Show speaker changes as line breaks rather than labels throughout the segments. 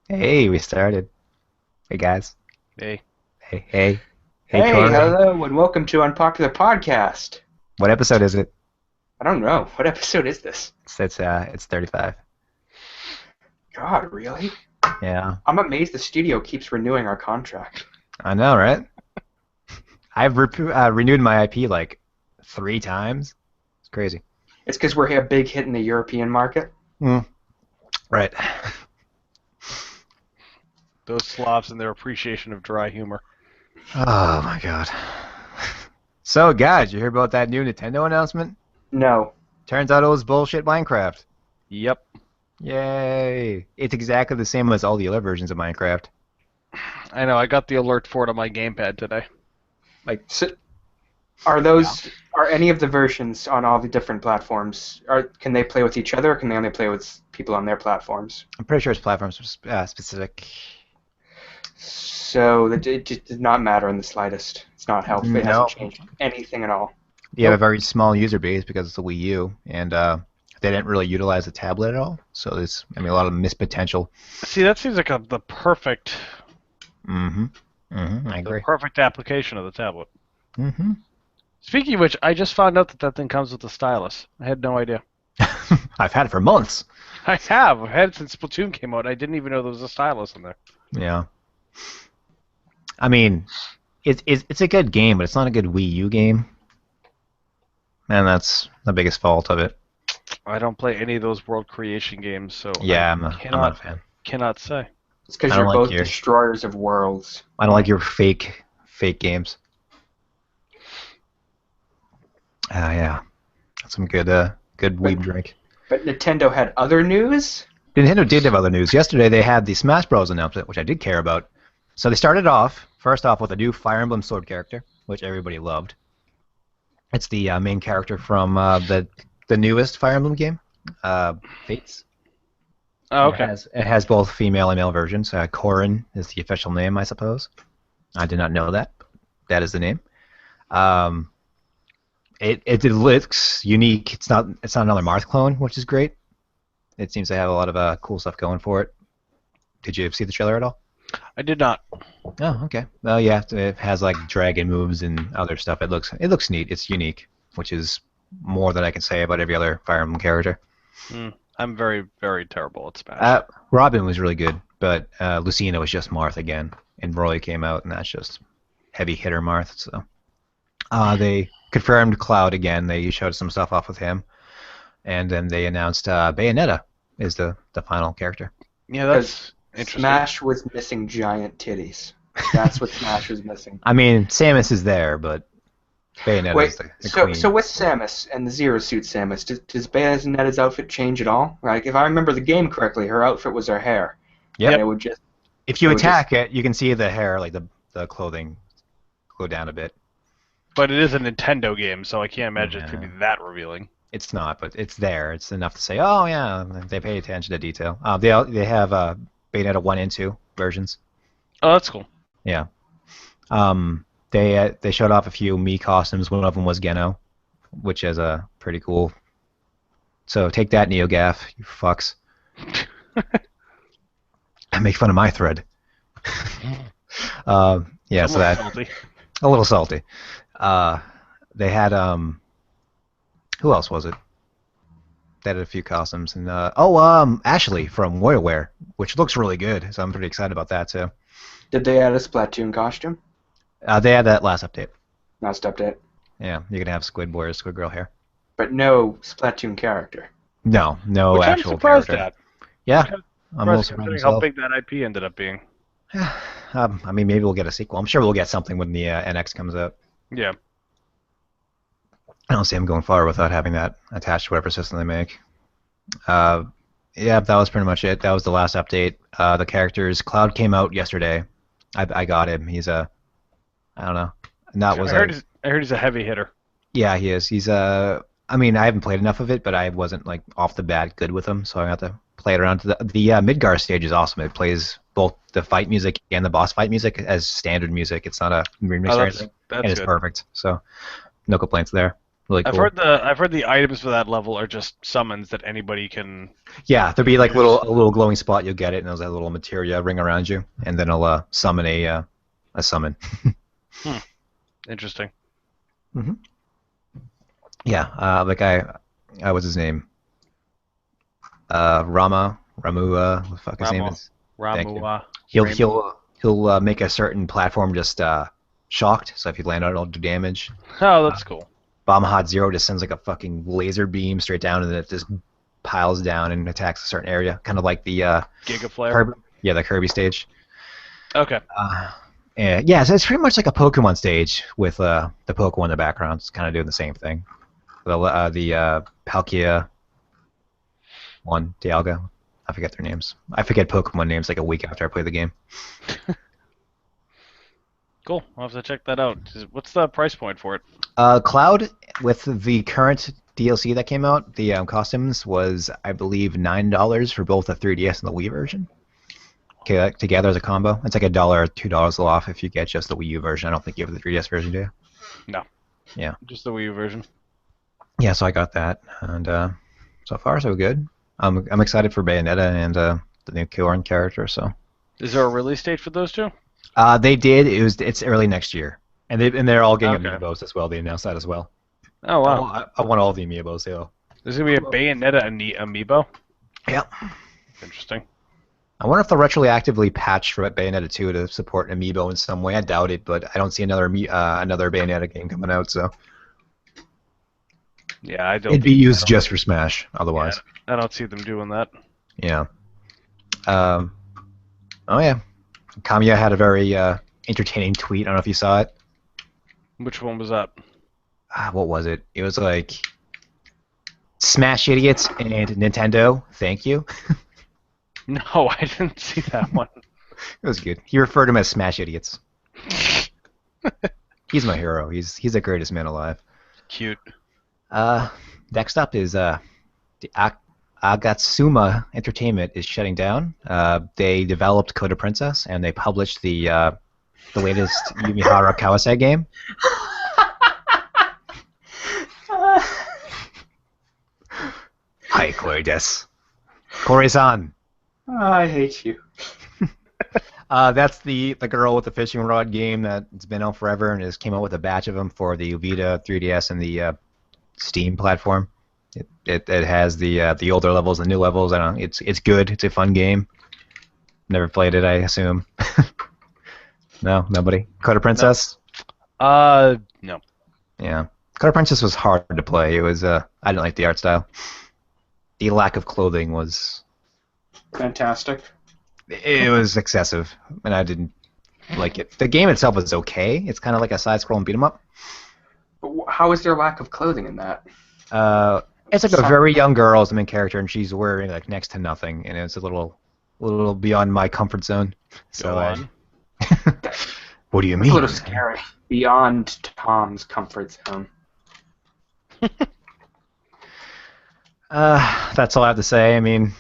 Hey, we started. Hey, guys.
Hey,
Hey,
Hey,
Corey.
hello, and welcome to Unpopular Podcast.
What episode is it?
I don't know. What episode is this?
It's 35.
God, really?
Yeah,
I'm amazed the studio keeps renewing our contract.
I know, right? I've renewed my IP like 3 times. It's crazy.
It's because we're a big hit in the European market.
Mm, right.
those Slavs and their appreciation of dry humor.
Oh my God. So, guys, you hear about that new Nintendo announcement?
No.
Turns out it was bullshit Minecraft.
Yep.
Yay! It's exactly the same as all the other versions of Minecraft.
I know, I got the alert for it on my gamepad today.
Like,
So, are
yeah.
those are any of the versions on all the different platforms? Can they play with each other, or can they only play with people on their platforms?
I'm pretty sure it's platform specific.
So it just did not matter in the slightest. It's not helpful. It hasn't
No.
changed anything at all.
You have a
Nope.
very small user base because it's a Wii U, and they didn't really utilize the tablet at all. So there's, I mean, a lot of missed potential.
See, that seems like the perfect,
Mm-hmm. Mm-hmm. I
the
agree.
perfect application of the tablet.
Mm-hmm.
Speaking of which, I just found out that that thing comes with a stylus. I had no idea.
I've had it for months.
I have. I've had it since Splatoon came out. I didn't even know there was a stylus in there.
Yeah. I mean, it's a good game, but it's not a good Wii U game, and that's the biggest fault of it.
I don't play any of those world creation games, so I
Yeah, I'm not a
cannot
fan.
cannot say.
It's because
I
you're
don't like
both
your
destroyers of worlds.
I don't like your fake games. Yeah, that's some good
But
weeb drink.
but Nintendo had other news.
Nintendo did have other news. Yesterday they had the Smash Bros. Announcement, which I did care about. So they started off, first off, with a new Fire Emblem Sword character, which everybody loved. It's the main character from the newest Fire Emblem game, Fates.
Oh,
And
okay.
it has both female and male versions. Corrin is the official name, I suppose. I did not know that. But that is the name. Um, it looks unique. It's not another Marth clone, which is great. It seems to have a lot of cool stuff going for it. Did you see the trailer at all?
I did not.
Oh, okay. Well, yeah, it has like dragon moves and other stuff. It looks neat. It's unique, which is more than I can say about every other Fire Emblem character.
I'm very, very terrible at Smash.
Robin was really good, but Lucina was just Marth again, and Roy came out, and that's just heavy hitter Marth. So they confirmed Cloud again. They showed some stuff off with him, and then they announced Bayonetta is the final character.
Yeah,
Because
that's interesting.
Smash was missing giant titties. That's what Smash was missing.
I mean, Samus is there, but Bayonetta
Wait,
is the
so
queen.
with Samus and the Zero Suit Samus, does Bayonetta's outfit change at all? Like, if I remember the game correctly, her outfit was her hair, and
Yep. If you
it would just.
attack it, you can see the hair, like the clothing, go down a bit.
But it is a Nintendo game, so I can't imagine it's gonna
Yeah.
be that revealing.
It's not, but it's there. It's enough to say, oh yeah, they pay attention to detail. They have Bayonetta 1 and 2 versions.
Oh, that's cool.
Yeah. They showed off a few Mii costumes. One of them was Geno, which is pretty cool. So take that, NeoGaf, you fucks. Make fun of my thread. Yeah,
I'm a
so
little
that
salty.
a little salty. Uh, they had who else was it? They had a few costumes and Ashley from WarioWare, which looks really good. So I'm pretty excited about that too.
Did they add a Splatoon costume?
They had that last update.
Last update.
Yeah, you're gonna have Squid Boy or Squid Girl hair.
But no Splatoon character.
No
Which I'm
actual
surprised
character.
at.
Yeah,
Kind of
I'm a little
surprised
surprised
considering how
myself.
big that IP ended up being.
I mean, maybe we'll get a sequel. I'm sure we'll get something when the NX comes out.
Yeah.
I don't see them going far without having that attached to whatever system they make. Uh, yeah, that was pretty much it. That was the last update. The characters, Cloud came out yesterday. I got him. He's I don't know. And that was
I heard he's a heavy hitter.
yeah, he is. He's I mean, I haven't played enough of it, but I wasn't like off the bat good with him, so I got to play it around. The Midgar stage is awesome. It plays both the fight music and the boss fight music as standard music. It's not a remix
Oh,
or
that's
anything, and
that's
it's
good.
perfect. So no complaints there. Really
I've
cool.
heard the items for that level are just summons that anybody can.
Yeah, there'll be like
use.
a little glowing spot. You'll get it, and there's that little materia ring around you, and then it'll summon a summon.
Interesting.
hmm Yeah, the guy, what's his name? Ramu, what the fuck his name
Ramo,
is? Thank you.
Ramua.
He'll make a certain platform just shocked, so if you land on it, it'll do damage.
Oh, that's cool.
Bomb Hot Zero just sends like a fucking laser beam straight down, and then it just piles down and attacks a certain area, kind of like the
Giga Flare.
the Kirby stage.
Okay.
And yeah, so it's pretty much like a Pokemon stage with the Pokemon in the background. It's kind of doing the same thing. The Palkia one, Dialga. I forget their names. I forget Pokemon names like a week after I play the game.
Cool. I'll have to check that out. What's the price point for it?
Cloud, with the current DLC that came out, the costumes was, I believe, $9 for both the 3DS and the Wii version. Okay, together as a combo. It's like $1 or $2 off if you get just the Wii U version. I don't think you have the 3DS version, do you?
No.
Yeah.
Just the Wii U version.
Yeah, so I got that, and so far so good. I'm excited for Bayonetta and the new Kyoran character. So.
Is there a release date for those two?
They did. It's early next year, and they're all getting
Okay.
amiibos as well. They announced that as well.
Oh wow.
I want all the amiibos. Yeah.
There's gonna be a Bayonetta amiibo.
Yep.
Interesting.
I wonder if they'll retroactively patch for Bayonetta 2 to support amiibo in some way. I doubt it, but I don't see another Bayonetta game coming out, so
Yeah, I don't.
it'd be used just for Smash otherwise.
I don't see them doing that.
Yeah. Oh yeah. Kamiya had a very entertaining tweet. I don't know if you saw it.
Which one was that?
What was it? It was like, Smash idiots and Nintendo, thank you.
No, I didn't see that one.
It was good. He referred to him as Smash idiots. He's my hero. He's the greatest man alive.
Cute.
Next up is the Agatsuma Entertainment is shutting down. They developed Coda Princess, and they published the latest Yumihara Kawase game. Hi, Corey des. Corey-san.
I hate you.
That's the girl with the fishing rod game that's been out forever and has came out with a batch of them for the Vita, 3DS, and the Steam platform. It has the older levels, the new levels. I don't know. It's good. It's a fun game. Never played it, I assume. No, nobody. Coda Princess.
No.
Yeah, Coda Princess was hard to play. It was I didn't like the art style. The lack of clothing was
Fantastic.
it was excessive, and I didn't like it. The game itself was okay. It's kind of like a side-scrolling beat 'em up.
But how is there lack of clothing in that?
It's like a very young girl as the main character, and she's wearing like next to nothing, and it's a little beyond my comfort zone. So,
Go on.
what do you
It's
mean?
a little scary. Beyond Tom's comfort zone.
That's all I have to say. I mean,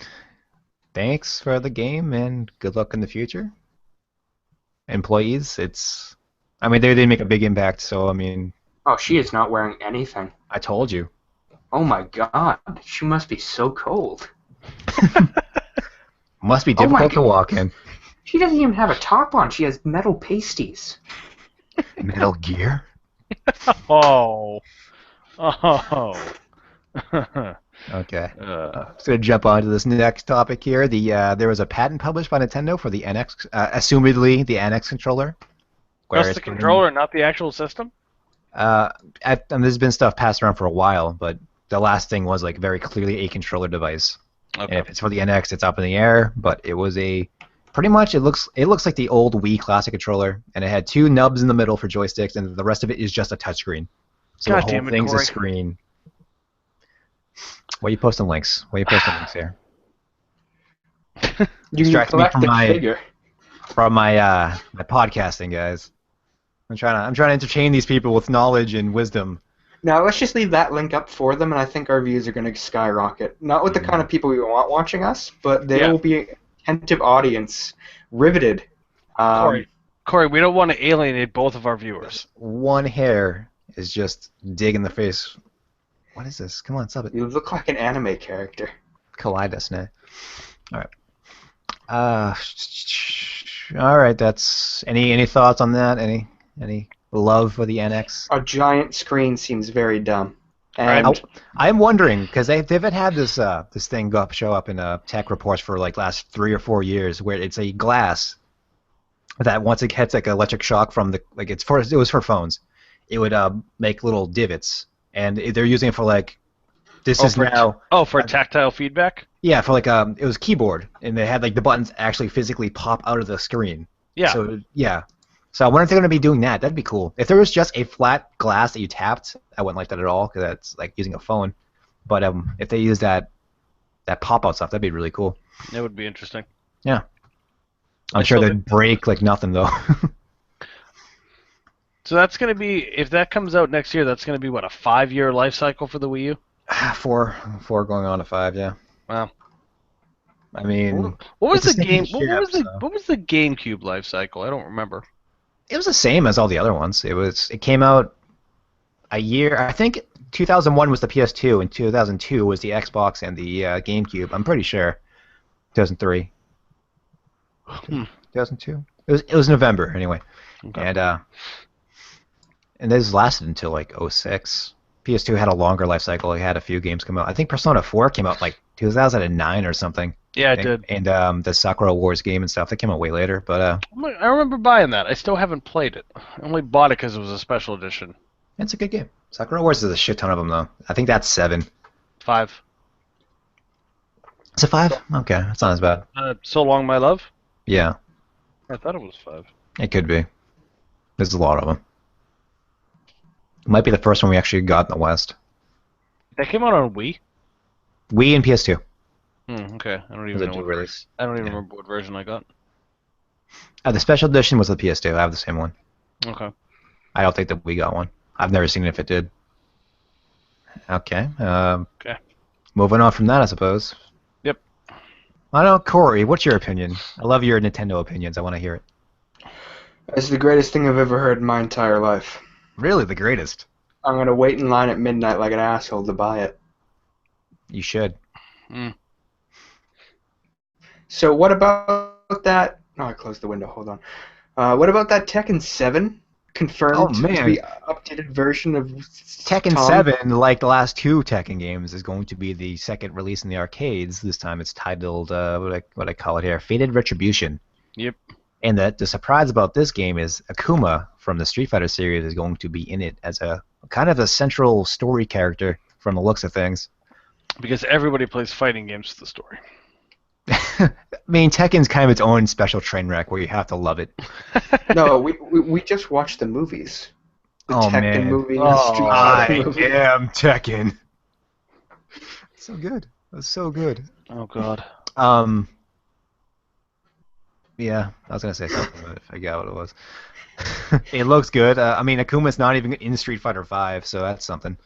thanks for the game, and good luck in the future. Employees, I mean, they make a big impact, so, I mean,
Oh, she is not wearing anything.
I told you.
Oh my god, she must be so cold.
Must be
Oh my
difficult to
God.
walk in.
She doesn't even have a top on. She has metal pasties.
Metal Gear?
Oh. Oh.
Okay. So to jump on to this next topic here, there was a patent published by Nintendo for the NX, assumedly the NX controller.
That's the controller, not the actual system?
There's been stuff passed around for a while, but the last thing was like very clearly a controller device.
Okay.
And if it's for the NX, it's up in the air. But it was pretty much it looks like the old Wii Classic controller, and it had two nubs in the middle for joysticks, and the rest of it is just a touchscreen. So
God
the
damn
whole
it,
thing's
Corey.
a screen. Why are you posting links? Why are you posting links here?
You can
Distract me
collect
from
the
my-
figure.
From my podcasting, guys. I'm trying to entertain these people with knowledge and wisdom.
Now let's just leave that link up for them, and I think our views are going to skyrocket. Not with the kind of people we want watching us, but they
Yeah.
will be an attentive audience, riveted.
Corey, we don't want to alienate both of our viewers.
One hair is just dig in the face What is this? Come on, stop it.
You look like an anime character.
Kaleidos, All right. All right. That's any thoughts on that? Any love for the NX?
A giant screen seems very dumb.
I'm-
And
I'm wondering because they've had this thing show up in tech reports for like last 3 or 4 years where it's a glass that once it gets like electric shock from the like it was for phones, it would make little divots, and they're using it for like
for tactile feedback?
yeah, for like it was keyboard, and they had like the buttons actually physically pop out of the screen.
Yeah.
So yeah. So I wonder if they're gonna be doing that. That'd be cool. If there was just a flat glass that you tapped, I wouldn't like that at all because that's like using a phone. But if they use that pop-out stuff, that'd be really cool.
That would be interesting.
Yeah. I'm sure they'd break like nothing though.
So that's going to be, if that comes out next year, that's going to be, what, a 5-year life cycle for the Wii U?
4 going on to 5, yeah.
Wow.
I mean,
What was
it's
the
the same
game?
chip, so.
What was the GameCube life cycle? I don't remember.
It was the same as all the other ones. It came out a year. I think 2001 was the PS2 and 2002 was the Xbox and the GameCube. I'm pretty sure. 2003. 2002. It was November anyway.
Okay.
And this lasted until like 06. PS2 had a longer life cycle. It had a few games come out. I think Persona 4 came out like 2009 or something.
Yeah, it did.
And the Sakura Wars game and stuff, that came out way later. But
I remember buying that. I still haven't played it. I only bought it because it was a special edition.
it's a good game. Sakura Wars is a shit ton of them though. I think that's 7.
5.
Is it 5? Okay, that's not as bad.
So Long, My Love?
Yeah,
I thought it was 5.
it could be. There's a lot of them. It might be the first one we actually got in the West.
That came out on Wii?
Wii and PS2.
Okay. I don't
Was
even
a
know.
dual release.
I don't even remember what version I got.
The special edition was the PS2. I have the same one.
Okay.
I don't think that we got one. I've never seen it if it did. Okay.
Okay.
Moving on from that, I suppose.
Yep.
I don't know, Corey, what's your opinion? I love your Nintendo opinions. I want to hear it.
it's the greatest thing I've ever heard in my entire life.
Really, the greatest.
I'm gonna wait in line at midnight like an asshole to buy it.
You should.
So what about that? Oh, I closed the window. Hold on. What about that Tekken 7 confirmed to be updated version of
Tekken
Tom?
7, like the last 2 Tekken games, is going to be the second release in the arcades. This time it's titled, what I call it here, Fated Retribution.
Yep.
And the surprise about this game is Akuma from the Street Fighter series is going to be in it as a kind of a central story character from the looks of things.
Because everybody plays fighting games with the story.
I mean, Tekken's kind of its own special train wreck where you have to love it.
No, we just watched the movies. The
Oh,
Tekken
man.
movie.
Oh,
the Street Fighter movie.
am Tekken. So good. It was so good.
Oh, God.
Yeah, I was gonna say something, but I forgot what it was. It looks good. I mean, Akuma's not even in Street Fighter V, so that's something.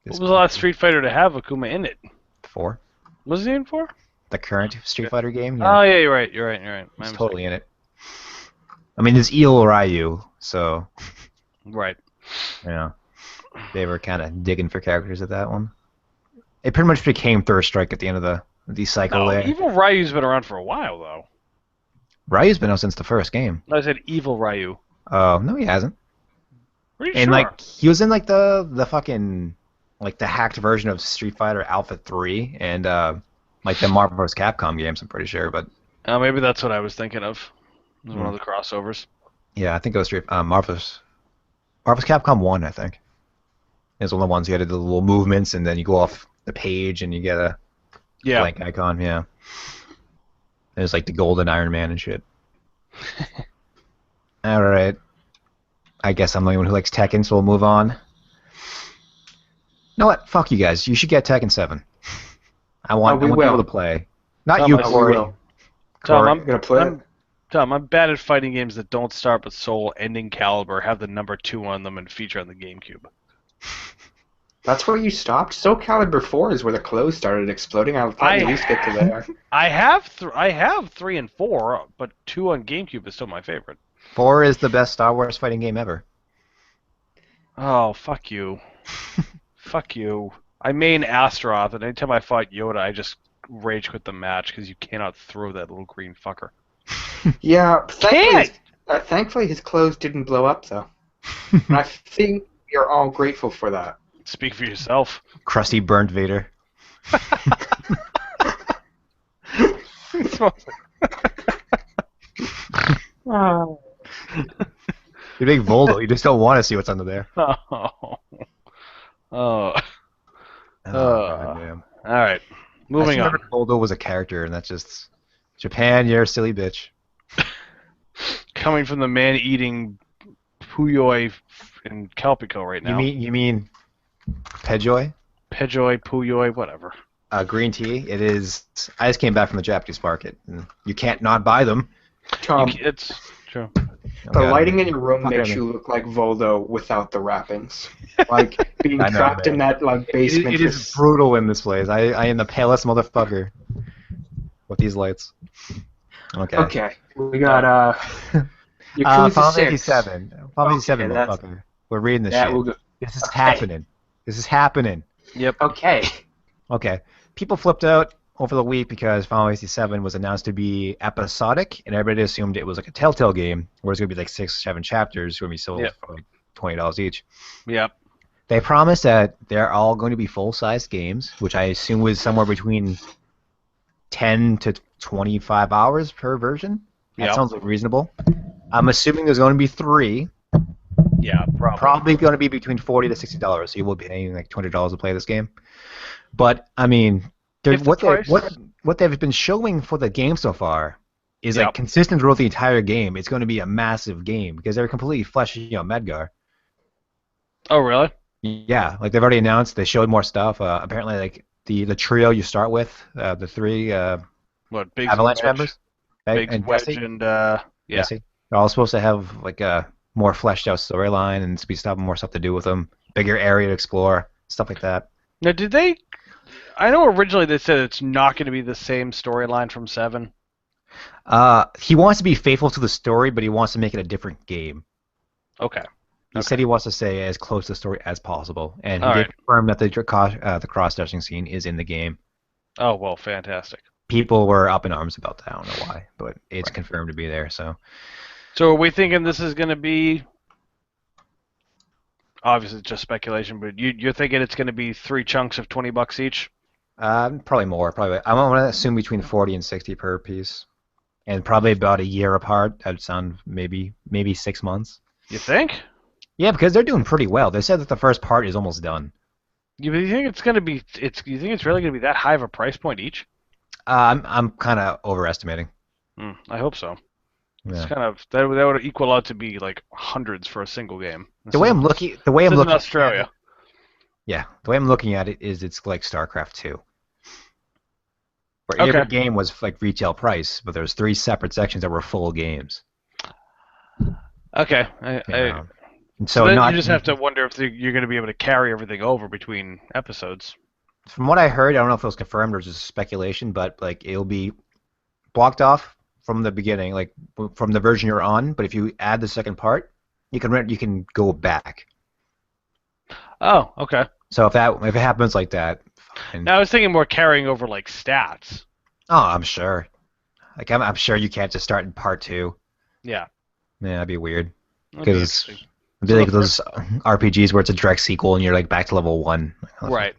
What was the last Street Fighter to have Akuma in it?
4?
Was he in 4?
The current Street Fighter game?
Oh, yeah, you're right. My
He's
mistake.
totally in it. I mean, there's Eel Ryu, so
Right.
yeah, they were kind of digging for characters at that one. It pretty much became Third Strike at the end of the cycle
No,
there.
Evil Ryu's been around for a while, though.
Ryu's been out since the first game.
I said Evil Ryu.
Oh, no, he hasn't.
Are you
And
sure?
like he was in like the fucking like the hacked version of Street Fighter Alpha 3 and like the Marvel vs. Capcom games, I'm pretty sure, but
Maybe that's what I was thinking of. It was one of the crossovers.
yeah, I think it was Marvel's Capcom 1, I think. It's one of the ones you had to do the little movements and then you go off the page and you get a blank icon, yeah. It was like the golden Iron Man and shit. Alright. I guess I'm the only one who likes Tekken, so we'll move on. You know what? Fuck you guys. You should get Tekken 7. I want
we
people
will.
to play. Not
Tom,
you,
I
Corey.
will.
Tom,
Corey.
I'm
I'm gonna play it.
Tom, I'm bad at fighting games that don't start with Soul, ending Caliber, have the number 2 on them, and feature on the GameCube.
That's where you stopped? Soul Calibur 4 is where the clothes started exploding. I thought you at least get to there.
I have 3 and 4, but 2 on GameCube is still my favorite.
4 is the best Star Wars fighting game ever.
Oh, fuck you. Fuck you. I main Astaroth, and anytime I fought Yoda, I just rage quit the match because you cannot throw that little green fucker.
Yeah, thankfully his clothes didn't blow up, though. And I think you're all grateful for that.
Speak for yourself.
Crusty, burnt Vader.
Oh.
You make Voldo. You just don't want to see what's under there.
Oh.
Goddamn.
All right. Moving on.
Voldo was a character, and that's just Japan. You're a silly bitch.
Coming from the man-eating Puyoi in Calpico right now.
You mean Pejoy?
Pejoy, Puyoi, whatever.
Green tea. It is. I just came back from the Japanese market, and you can't not buy them.
Tom,
It's true.
the lighting in your room makes you look like Voldo without the wrappings. Like being trapped in that basement.
It is brutal in this place. I am the palest motherfucker with these lights. Okay.
Okay. We got
Final
Yakuza
Fantasy
6.
VII. Final Fantasy 7, motherfucker. We're reading this shit. This is happening. This is happening.
Yep.
Okay.
Okay. People flipped out over the week because Final Fantasy 7 was announced to be episodic, and everybody assumed it was like a Telltale game, where it's going to be like 6 or 7 chapters, going to be sold for like $20 each.
Yep.
They promised that they're all going to be full-sized games, which I assume was somewhere between 10 to 25 hours per version. That sounds like reasonable. I'm assuming there's going to be 3.
Yeah,
Probably going to be between $40 to $60, so you will be paying like $20 to play this game. But I mean, what they've been showing for the game so far is like consistent throughout the entire game. It's going to be a massive game because they're completely fleshing out Medgar.
Oh, really?
Yeah, like they've already announced. They showed more stuff. Apparently, like the trio you start with, the 3
Big
Avalanche members,
Big
and
Wedge
Jesse?
and
Jesse. They're all supposed to have like a more fleshed out storyline and more stuff to do with them, bigger area to explore, stuff like that.
Now, did they? I know originally they said it's not going to be the same storyline from 7.
He wants to be faithful to the story, but he wants to make it a different game.
Okay.
He said he wants to stay as close to the story as possible, and he
All
did confirm that the cross-dressing scene is in the game.
Oh, well, fantastic.
People were up in arms about that. I don't know why, but it's confirmed to be there. So
are we thinking this is going to be? Obviously, it's just speculation, but you're thinking it's going to be 3 chunks of $20 each?
probably more. Probably I'm going to assume between 40 and 60 per piece, and probably about a year apart. That'd sound maybe 6 months.
You think?
Yeah, because they're doing pretty well. They said that the first part is almost done.
You think it's going to be? You think it's really going to be that high of a price point each?
I'm kind of overestimating.
I hope so.
Yeah.
It's kind of that would equal out to be like hundreds for a single game.
The way I'm looking
in Australia.
Yeah, the way I'm looking at it is it's like StarCraft 2. Where every game was like retail price, but there's 3 separate sections that were full games.
Okay.
So
then you just have to wonder if you're going to be able to carry everything over between episodes.
From what I heard, I don't know if it was confirmed or just speculation, but like it'll be blocked off from the beginning, like from the version you're on. But if you add the second part, you can go back.
Oh, okay.
So if it happens like that, fine.
Now I was thinking more carrying over like stats.
Oh, I'm sure. Like I'm sure you can't just start in part 2.
Yeah.
Yeah, that'd be weird.
Because
it'd be like those RPGs where it's a direct sequel and you're like back to level 1.
Right.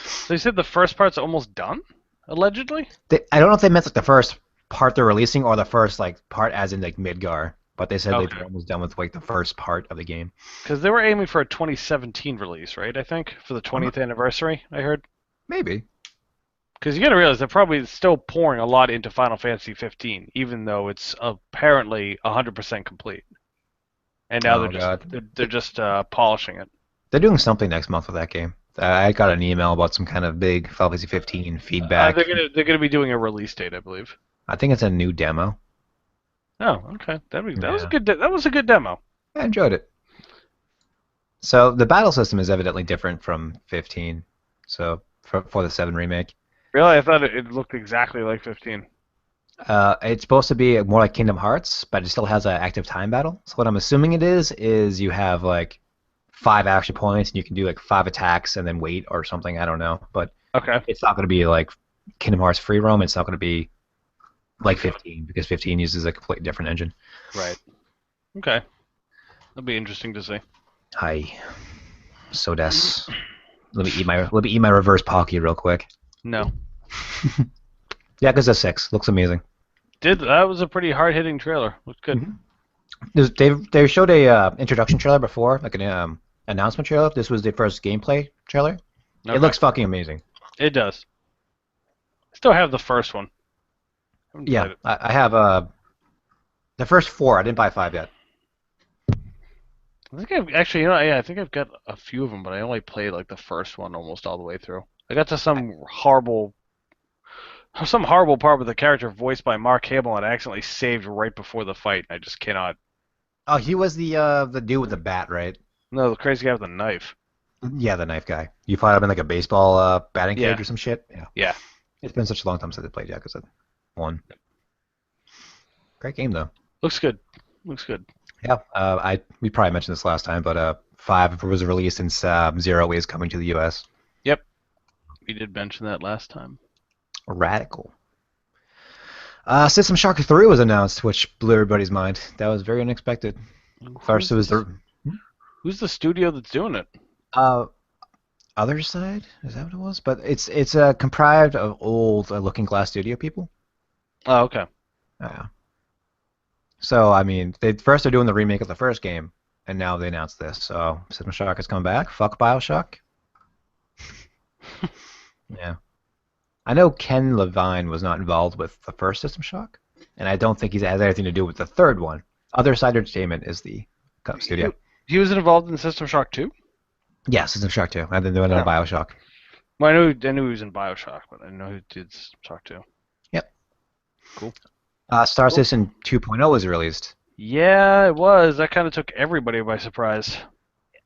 So you said the first part's almost done, allegedly?
I don't know if they meant like the first part they're releasing or the first like part as in like Midgar, but they said they're almost done with like the first part of the game.
Because they were aiming for a 2017 release, right? I think for the 20th anniversary. I heard.
Maybe.
Because you got to realize they're probably still pouring a lot into Final Fantasy 15, even though it's apparently 100% complete. And now they're just polishing it.
They're doing something next month with that game. I got an email about some kind of big Final Fantasy 15 feedback.
They're gonna be doing a release date, I believe.
I think it's a new demo.
Oh, okay. That was a good. That was a good demo.
I enjoyed it. So the battle system is evidently different from 15. So for the 7 remake.
Really, I thought it looked exactly like 15.
It's supposed to be more like Kingdom Hearts, but it still has an active time battle. So what I'm assuming it is you have like 5 action points, and you can do like 5 attacks and then wait or something. I don't know, but
Okay.
it's not going to be like Kingdom Hearts free roam. It's not going to be like 15 because 15 uses a completely different engine.
Right. Okay. That'll be interesting to see.
Hi. So des. Let me eat my reverse Pocky real quick.
No.
Yakuza 6 looks amazing.
That was a pretty hard-hitting trailer. Looked good.
Mm-hmm. They showed a introduction trailer before, like an announcement trailer. This was the first gameplay trailer. Okay. It looks fucking amazing.
It does. I still have the first one.
Yeah, I have the first 4. I didn't buy 5 yet.
I think I've actually, I think I've got a few of them, but I only played like the first one almost all the way through. I got to some horrible part with the character voiced by Mark Hamill and I accidentally saved right before the fight. I just cannot.
Oh, he was the dude with the bat, right?
No, the crazy guy with the knife.
Yeah, the knife guy. You fought him in like a baseball batting cage or some shit?
Yeah. Yeah.
It's been such a long time since I played Yakuza 1. Great game, though.
Looks good. Looks good.
Yeah, we probably mentioned this last time, but 5 was released and 0 is coming to the U.S.
Yep. We did mention that last time.
Radical. System Shock 3 was announced, which blew everybody's mind. That was very unexpected. First, it was
Who's the studio that's doing it?
Other Side? Is that what it was? But it's comprised of old Looking Glass Studio people.
Oh, okay.
So, I mean, they're doing the remake of the first game, and now they announced this. So, System Shock has come back. Fuck Bioshock. Yeah. I know Ken Levine was not involved with the first System Shock, and I don't think he has anything to do with the third one. Other Side Entertainment is the studio.
He was involved in System Shock 2?
Yeah, System Shock 2. I've been doing Bioshock.
Well, I knew he was in Bioshock, but I didn't know who did Shock 2.
Yep.
Cool.
Star Citizen 2.0 was released.
Yeah, it was. That kind of took everybody by surprise.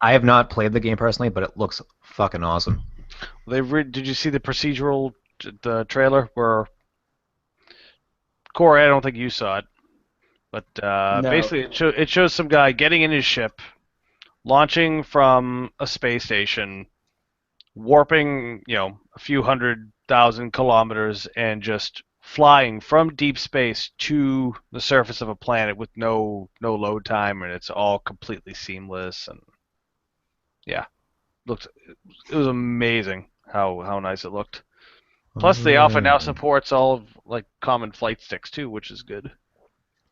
I have not played the game personally, but it looks fucking awesome.
Did you see the procedural trailer where Corey? I don't think you saw it, but no. Basically it shows some guy getting in his ship, launching from a space station, warping a few 100,000 kilometers, and just flying from deep space to the surface of a planet with no load time, and it's all completely seamless. And yeah, it was amazing how nice it looked. Plus, the alpha now supports all of like common flight sticks too, which is good.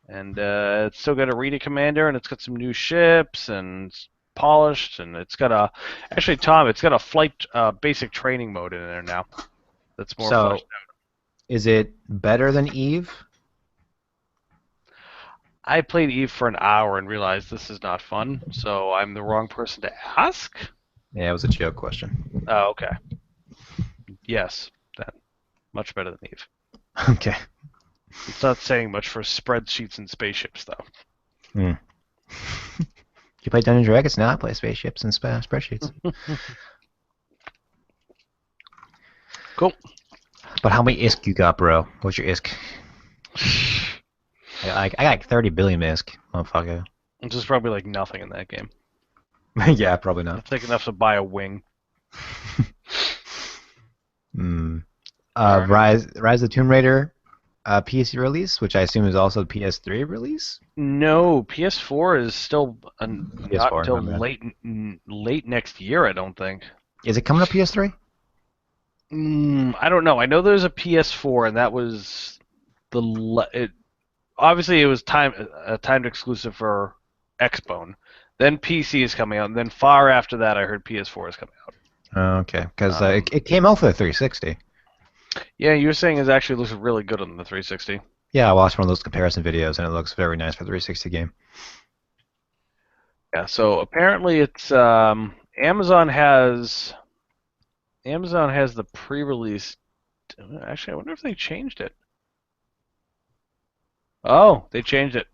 And it's still got a Rita commander, and it's got some new ships, and it's polished, and it's got it's got a flight basic training mode in there now. That's more fleshed out.
Is it better than Eve?
I played Eve for an hour and realized this is not fun, so I'm the wrong person to ask.
Yeah, it was a joke question.
Oh, okay. Yes, that much better than Eve.
Okay.
It's not saying much for spreadsheets and spaceships, though.
You play Dungeons & Dragons? Now I play spaceships and spreadsheets.
Cool.
But how many ISK you got, bro? What's your ISK? I got like 30 billion ISK, motherfucker.
Which is probably like nothing in that game.
Yeah, probably not.
It's like enough to buy a wing.
Rise of the Tomb Raider PC release, which I assume is also PS3 release?
No, PS4 is still not until late next year, I don't think.
Is it coming to PS3?
I don't know. I know there's a PS4, and that was obviously it was timed exclusive for Xbone. Then PC is coming out, and then far after that, I heard PS4 is coming out.
Oh, okay, because it came out for the 360.
Yeah, you were saying it actually looks really good on the 360.
Yeah, I watched one of those comparison videos, and it looks very nice for the 360 game.
Yeah, so apparently it's Amazon has the pre-release. Actually, I wonder if they changed it. Oh, they changed it.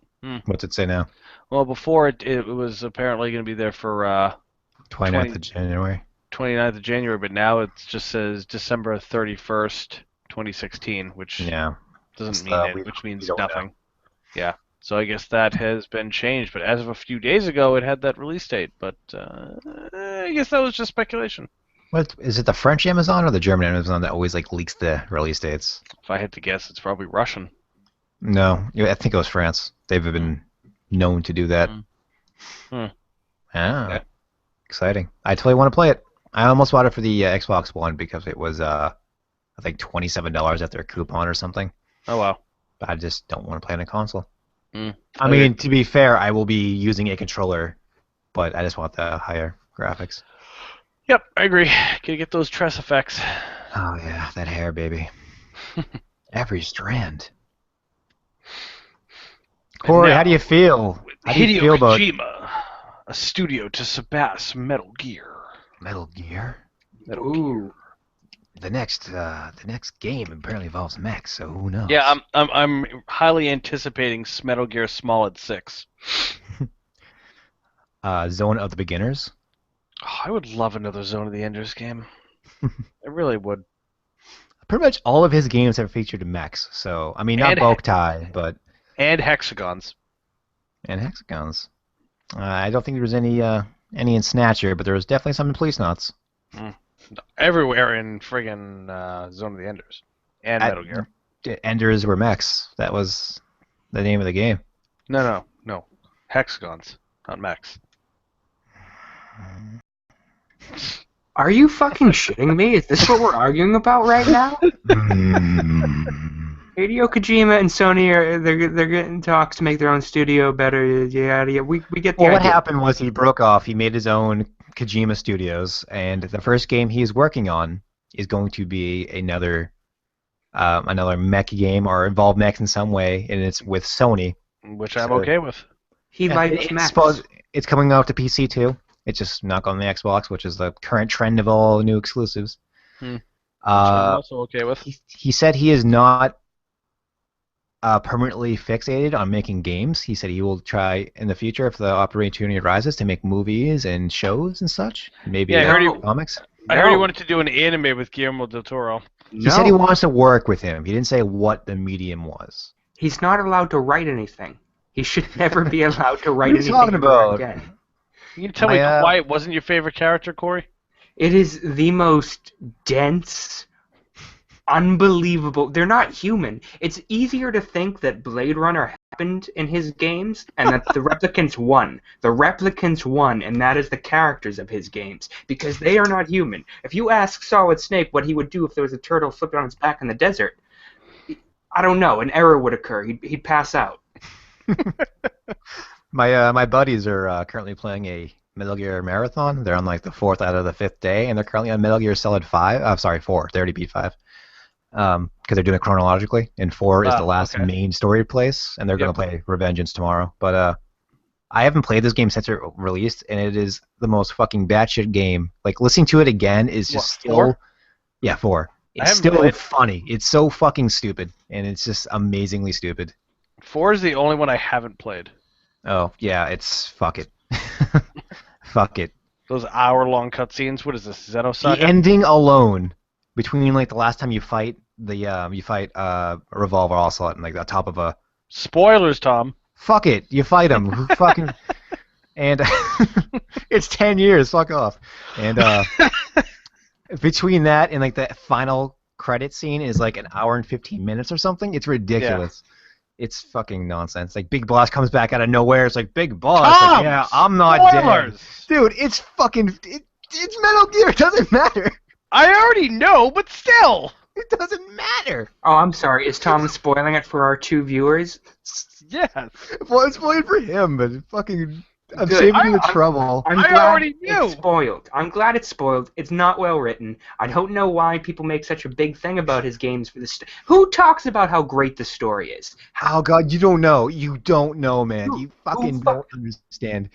What's it say now?
Well, before it was apparently going to be there for
29th of January.
29th of January, but now it just says December 31st, 2016, which doesn't mean which means nothing. Know. Yeah. So I guess that has been changed. But as of a few days ago, it had that release date. But I guess that was just speculation.
What is it? The French Amazon or the German Amazon that always like leaks the release dates?
If I had to guess, it's probably Russian.
No, I think it was France. They've been known to do that.
Okay.
Exciting! I totally want to play it. I almost bought it for the Xbox One because it was I think $27 after a coupon or something.
Oh wow.
But I just don't want to play on a console.
I
mean, to be fair, I will be using a controller, but I just want the higher graphics.
Yep, I agree. Gotta get those tress effects.
Oh yeah, that hair, baby. Every strand. Corey, how do you feel? How do you feel about
Kojima, a studio to surpass Metal Gear.
Metal Gear?
Ooh.
The next game apparently involves mechs, so who knows?
Yeah, I'm highly anticipating Metal Gear Solid 6.
Zone of the Beginners.
Oh, I would love another Zone of the Enders game. I really would.
Pretty much all of his games have featured mechs, so I mean not GoT, but
and hexagons.
And hexagons. I don't think there was any in Snatcher, but there was definitely some in Police Knots.
Everywhere in friggin' Zone of the Enders and Metal Gear.
Enders were mechs. That was the name of the game.
No. Hexagons, not mechs.
Are you fucking shitting me? Is this what we're arguing about right now? Hideo Kojima and Sony they're getting talks to make their own studio better. Yeah. We get the idea.
What happened was he broke off. He made his own Kojima Studios, and the first game he is working on is going to be another mech game or involve mechs in some way, and it's with Sony,
which I'm okay with.
He likes mechs.
It's coming out to PC too. It's just not on the Xbox, which is the current trend of all new exclusives.
Which I'm also okay with.
He said he is not permanently fixated on making games. He said he will try in the future, if the opportunity arises, to make movies and shows and such. Maybe comics.
I heard he wanted to do an anime with Guillermo del Toro.
He said he wants to work with him. He didn't say what the medium was.
He's not allowed to write anything. He should never be allowed to write anything
talking about?
Again.
Can you tell me why it wasn't your favorite character, Corey?
It is the most dense, unbelievable. They're not human. It's easier to think that Blade Runner happened in his games and that the replicants won. The replicants won, and that is the characters of his games, because they are not human. If you ask Solid Snake what he would do if there was a turtle flipping on its back in the desert, I don't know. An error would occur. He'd pass out.
My buddies are currently playing a Metal Gear marathon. They're on like the 4th out of the 5th day, and they're currently on Metal Gear Solid 5. 4. They already beat 5. Because they're doing it chronologically, and 4 is the last main story place, and they're going to play Revengeance tomorrow. But I haven't played this game since it released, and it is the most fucking batshit game. Like, listening to it again is just
4?
Yeah, 4. It's still funny. It's so fucking stupid, and it's just amazingly stupid.
4 is the only one I haven't played.
Oh, yeah, fuck it. Fuck it.
Those hour-long cutscenes, what is this, Xenosaga?
The ending alone, between like the last time you fight Revolver Ocelot and like the top of a...
Spoilers, Tom.
Fuck it, you fight him. Who fucking... And it's 10 years, fuck off. And between that and like the final credit scene is like an hour and 15 minutes or something. It's ridiculous. Yeah. It's fucking nonsense. Like, Big Boss comes back out of nowhere. It's like, Big Boss. Like, yeah, I'm not dead. Dude, it's fucking... It's Metal Gear. It doesn't matter.
I already know, but still.
It doesn't matter.
Oh, I'm sorry. Is Tom spoiling it for our 2 viewers?
Yes.
Well, it's spoiled for him, but fucking... I'm saving you the trouble.
I already knew. It's spoiled. I'm glad it's spoiled. It's not well written. I don't know why people make such a big thing about his games for this. Who talks about how great the story is?
Oh God, you don't know. You don't know, man. You fucking don't understand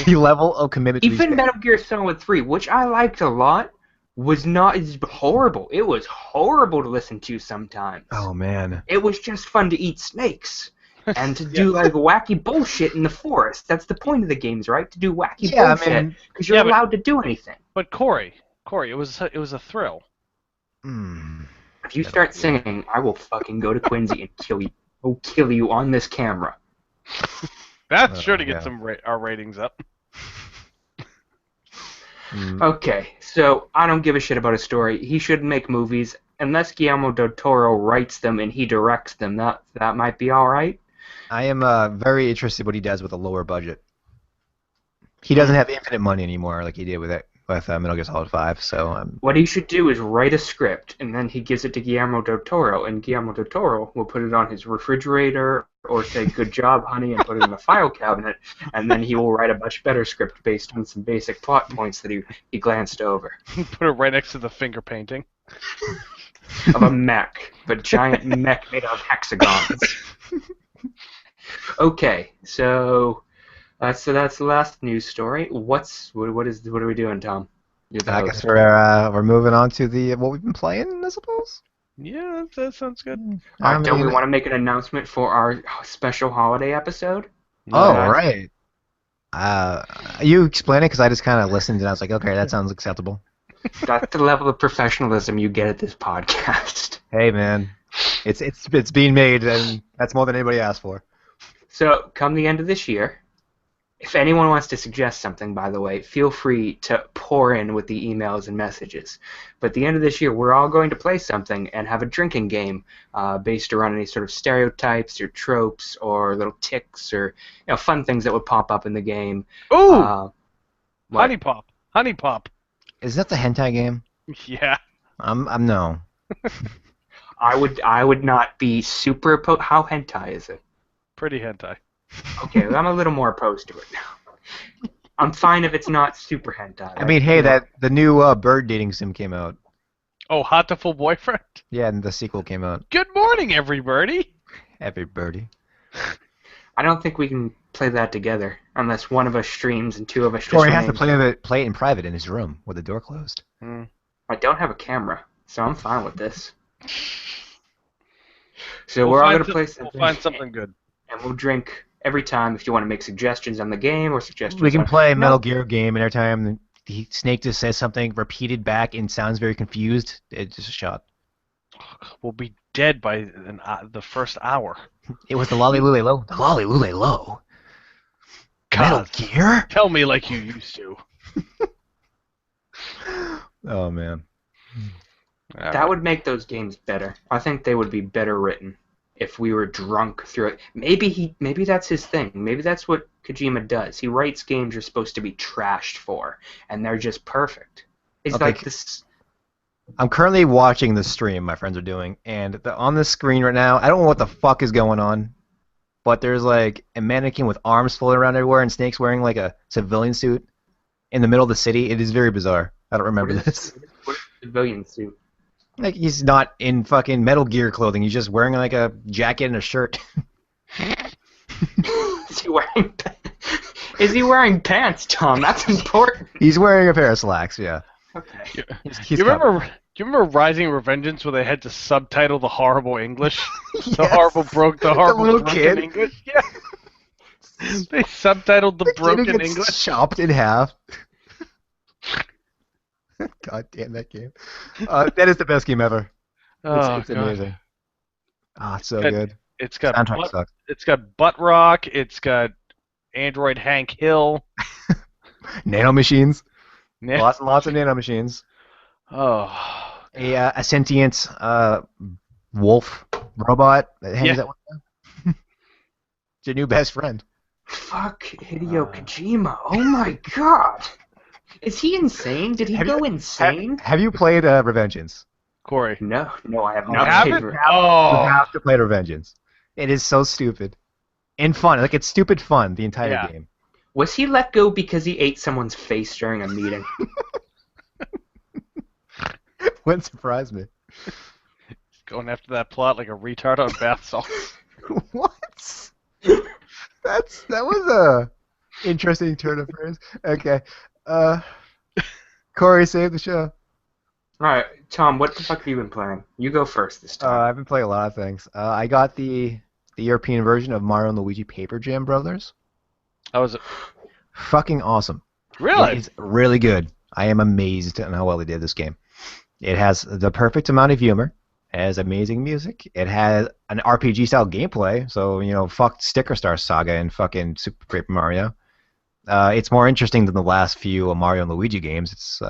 the level of commitment.
Even Metal Gear Solid 3, which I liked a lot, was not as horrible. It was horrible to listen to sometimes.
Oh man.
It was just fun to eat snakes. And to do like wacky bullshit in the forest. That's the point of the games, right? To do wacky bullshit because you're allowed to do anything.
But Corey, it was a thrill.
If you start singing, I will fucking go to Quincy and kill you. I'll kill you on this camera.
That's sure to get our ratings up.
Okay, so I don't give a shit about a story. He shouldn't make movies unless Guillermo del Toro writes them and he directs them. That might be all right.
I am very interested what he does with a lower budget. He doesn't have infinite money anymore like he did with Metal Gear Solid 5. So
what he should do is write a script and then he gives it to Guillermo del Toro, and Guillermo del Toro will put it on his refrigerator or say "Good job, honey," and put it in the file cabinet, and then he will write a much better script based on some basic plot points that he glanced over.
Put it right next to the finger painting
of a mech, but giant mech made of hexagons. Okay, so that's the last news story. What are we doing, Tom?
I guess we're moving on to what we've been playing, I suppose.
Yeah, that sounds good.
All right, don't we want to make an announcement for our special holiday episode?
Right. You explain it because I just kind of listened and I was like, okay, that sounds acceptable.
That's the level of professionalism you get at this podcast.
Hey, man, it's being made, and that's more than anybody asked for.
So, come the end of this year, if anyone wants to suggest something, by the way, feel free to pour in with the emails and messages. But at the end of this year, we're all going to play something and have a drinking game based around any sort of stereotypes or tropes or little tics or fun things that would pop up in the game.
Ooh! Honey Pop. Honey Pop.
Is that the hentai game?
Yeah.
I'm no.
I would not be super opposed. How hentai is it?
Pretty hentai.
Okay, well, I'm a little more opposed to it now. I'm fine if it's not super hentai.
I mean, hey, the new bird dating sim came out.
Oh, Hot to Full Boyfriend?
Yeah, and the sequel came out.
Good morning, everybody.
Everybody.
I don't think we can play that together unless one of us streams and two of us just
Or he has to play it in private in his room with the door closed.
I don't have a camera, so I'm fine with this. So we're all going to play something.
We'll find something good.
And we'll drink every time if you want to make suggestions on the game or suggestions.
We can play a Metal Gear game, and every time the Snake just says something repeated back and sounds very confused, it's just a shot.
We'll be dead by the first hour.
It was the Lolly Lule Low. The Lolly Lule Low. Metal Gear?
Tell me like you used to.
Oh, man.
That would make those games better. I think they would be better written if we were drunk through it. Maybe that's his thing. Maybe that's what Kojima does. He writes games you're supposed to be trashed for, and they're just perfect. It's like this.
I'm currently watching the stream my friends are doing, and on the screen right now, I don't know what the fuck is going on, but there's like a mannequin with arms floating around everywhere, and Snake's wearing like a civilian suit in the middle of the city. It is very bizarre. I don't remember this.
What is a civilian suit?
Like, he's not in fucking Metal Gear clothing. He's just wearing like a jacket and a shirt.
Is he wearing pants, Tom? That's important.
He's wearing a pair of slacks, yeah.
Okay.
Do you remember Rising Revengeance where they had to subtitle the horrible English?
Yes.
The horrible
little
broken
kid.
English? Yeah. They subtitled the broken English.
Chopped in half. God damn that game. That is the best game ever. It's amazing. Ah, it's so good.
It's got
soundtrack sucks.
It's got Butt Rock. It's got Android Hank Hill.
Nanomachines. Lots and lots of nanomachines.
Oh.
A sentient wolf robot that hangs out with them. It's your new best friend.
Fuck Hideo Kojima. Oh my god. Is he insane? Did he go insane?
Have you played Revengeance?
Corey.
No, I have
You
not.
haven't?
You have to play Revengeance. It is so stupid. And fun. Like, it's stupid fun, the entire game.
Was he let go because he ate someone's face during a meeting?
Wouldn't surprise me.
Going after that plot like a retard on bath salts.
What? That was a interesting turn of phrase. Okay. Corey, save the show.
Alright, Tom, what the fuck have you been playing? You go first this time.
I've been playing a lot of things. I got the European version of Mario and Luigi Paper Jam Brothers.
How was it?
Fucking awesome.
Really?
It's really good. I am amazed at how well they did this game. It has the perfect amount of humor. It has amazing music. It has an RPG style gameplay. So fuck Sticker Star Saga and fucking Super Paper Mario. It's more interesting than the last few Mario and Luigi games. It's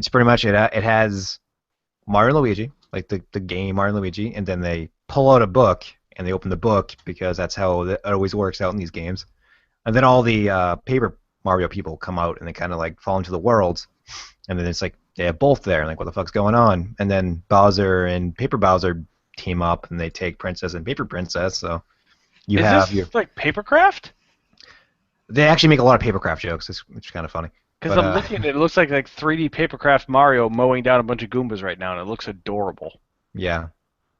pretty much it. It has Mario and Luigi, like the game Mario and Luigi, and then they pull out a book and they open the book because that's how it always works out in these games. And then all the Paper Mario people come out and they kind of like fall into the worlds, and then it's like they have both there, and like what the fuck's going on? And then Bowser and Paper Bowser team up and they take Princess and Paper Princess. So you have
this like Papercraft?
They actually make a lot of Papercraft jokes, which is kind of funny.
Because I'm looking at it, it looks like 3D Papercraft Mario mowing down a bunch of Goombas right now, and it looks adorable.
Yeah,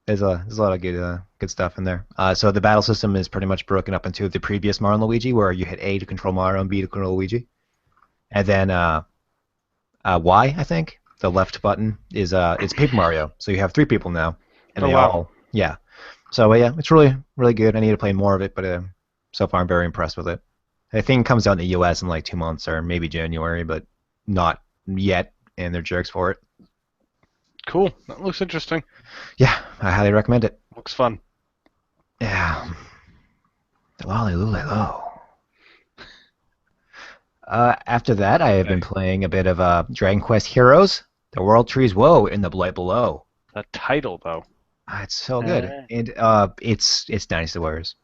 there's a lot of good stuff in there. So the battle system is pretty much broken up into the previous Mario and Luigi, where you hit A to control Mario and B to control Luigi, and then Y, I think, the left button is it's Paper Mario. So you have 3 people now, and yeah. So yeah, it's really good. I need to play more of it, but so far I'm very impressed with it. I think it comes out in the U.S. in like 2 months or maybe January, but not yet, and they're jerks for it.
Cool. That looks interesting.
Yeah, I highly recommend it.
Looks fun.
Yeah. Lolly-loo-lay-lo. After that, I have been playing a bit of Dragon Quest Heroes, The World Trees Woe, in the Blight Below.
The title, though.
It's so good. And it's Dynasty Warriors.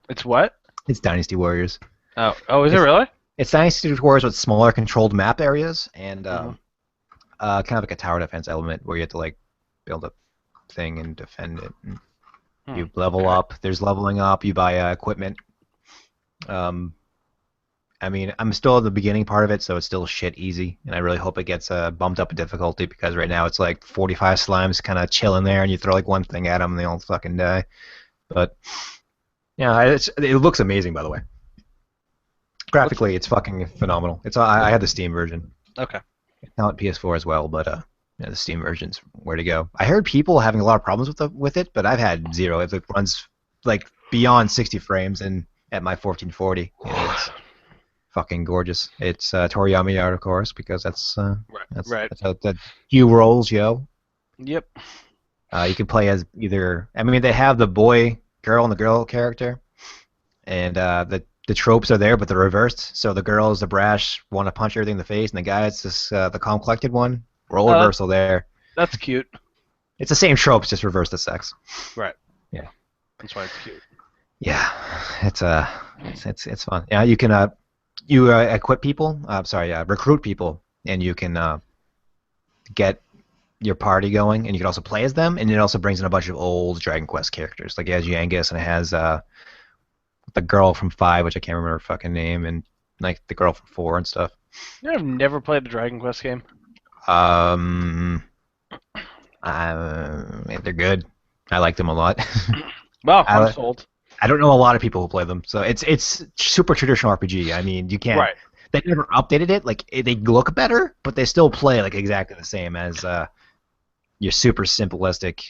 It's what?
It's Dynasty Warriors.
Oh, is it really?
It's Dynasty Warriors with smaller controlled map areas and kind of like a tower defense element where you have to like build a thing and defend it. And you level up. There's leveling up. You buy equipment. I mean, I'm still at the beginning part of it, so it's still shit easy, and I really hope it gets bumped up in difficulty because right now it's like 45 slimes kind of chilling there, and you throw like one thing at them and they all fucking die. But yeah, it looks amazing, by the way. Graphically, it's fucking phenomenal. I had the Steam version.
Okay.
Now at PS4 as well, but the Steam version's where to go. I heard people having a lot of problems with it, but I've had zero. It runs like beyond 60 frames and at my 1440. It's fucking gorgeous. It's Toriyama art, of course, because that's how that Hugh rolls, yo.
Yep.
You can play as either. I mean, they have the boy, girl, and the girl character, and the tropes are there, but they're reversed. So the girl is the brash, want to punch everything in the face, and the guy is just the calm, collected one. Role reversal there.
That's cute.
It's the same tropes, just reverse the sex.
Right.
Yeah.
That's why it's cute.
Yeah, it's fun. Yeah, you can you equip people. Recruit people, and you can get your party going, and you can also play as them, and it also brings in a bunch of old Dragon Quest characters, like it has Yangus, and it has the girl from 5, which I can't remember her fucking name, and like the girl from 4 and stuff.
You know, I've never played a Dragon Quest game.
They're good. I like them a lot.
Well, I'm sold.
I don't know a lot of people who play them, so it's super traditional RPG. I mean, you can't.
Right.
They never updated it. Like they look better, but they still play like exactly the same as your super simplistic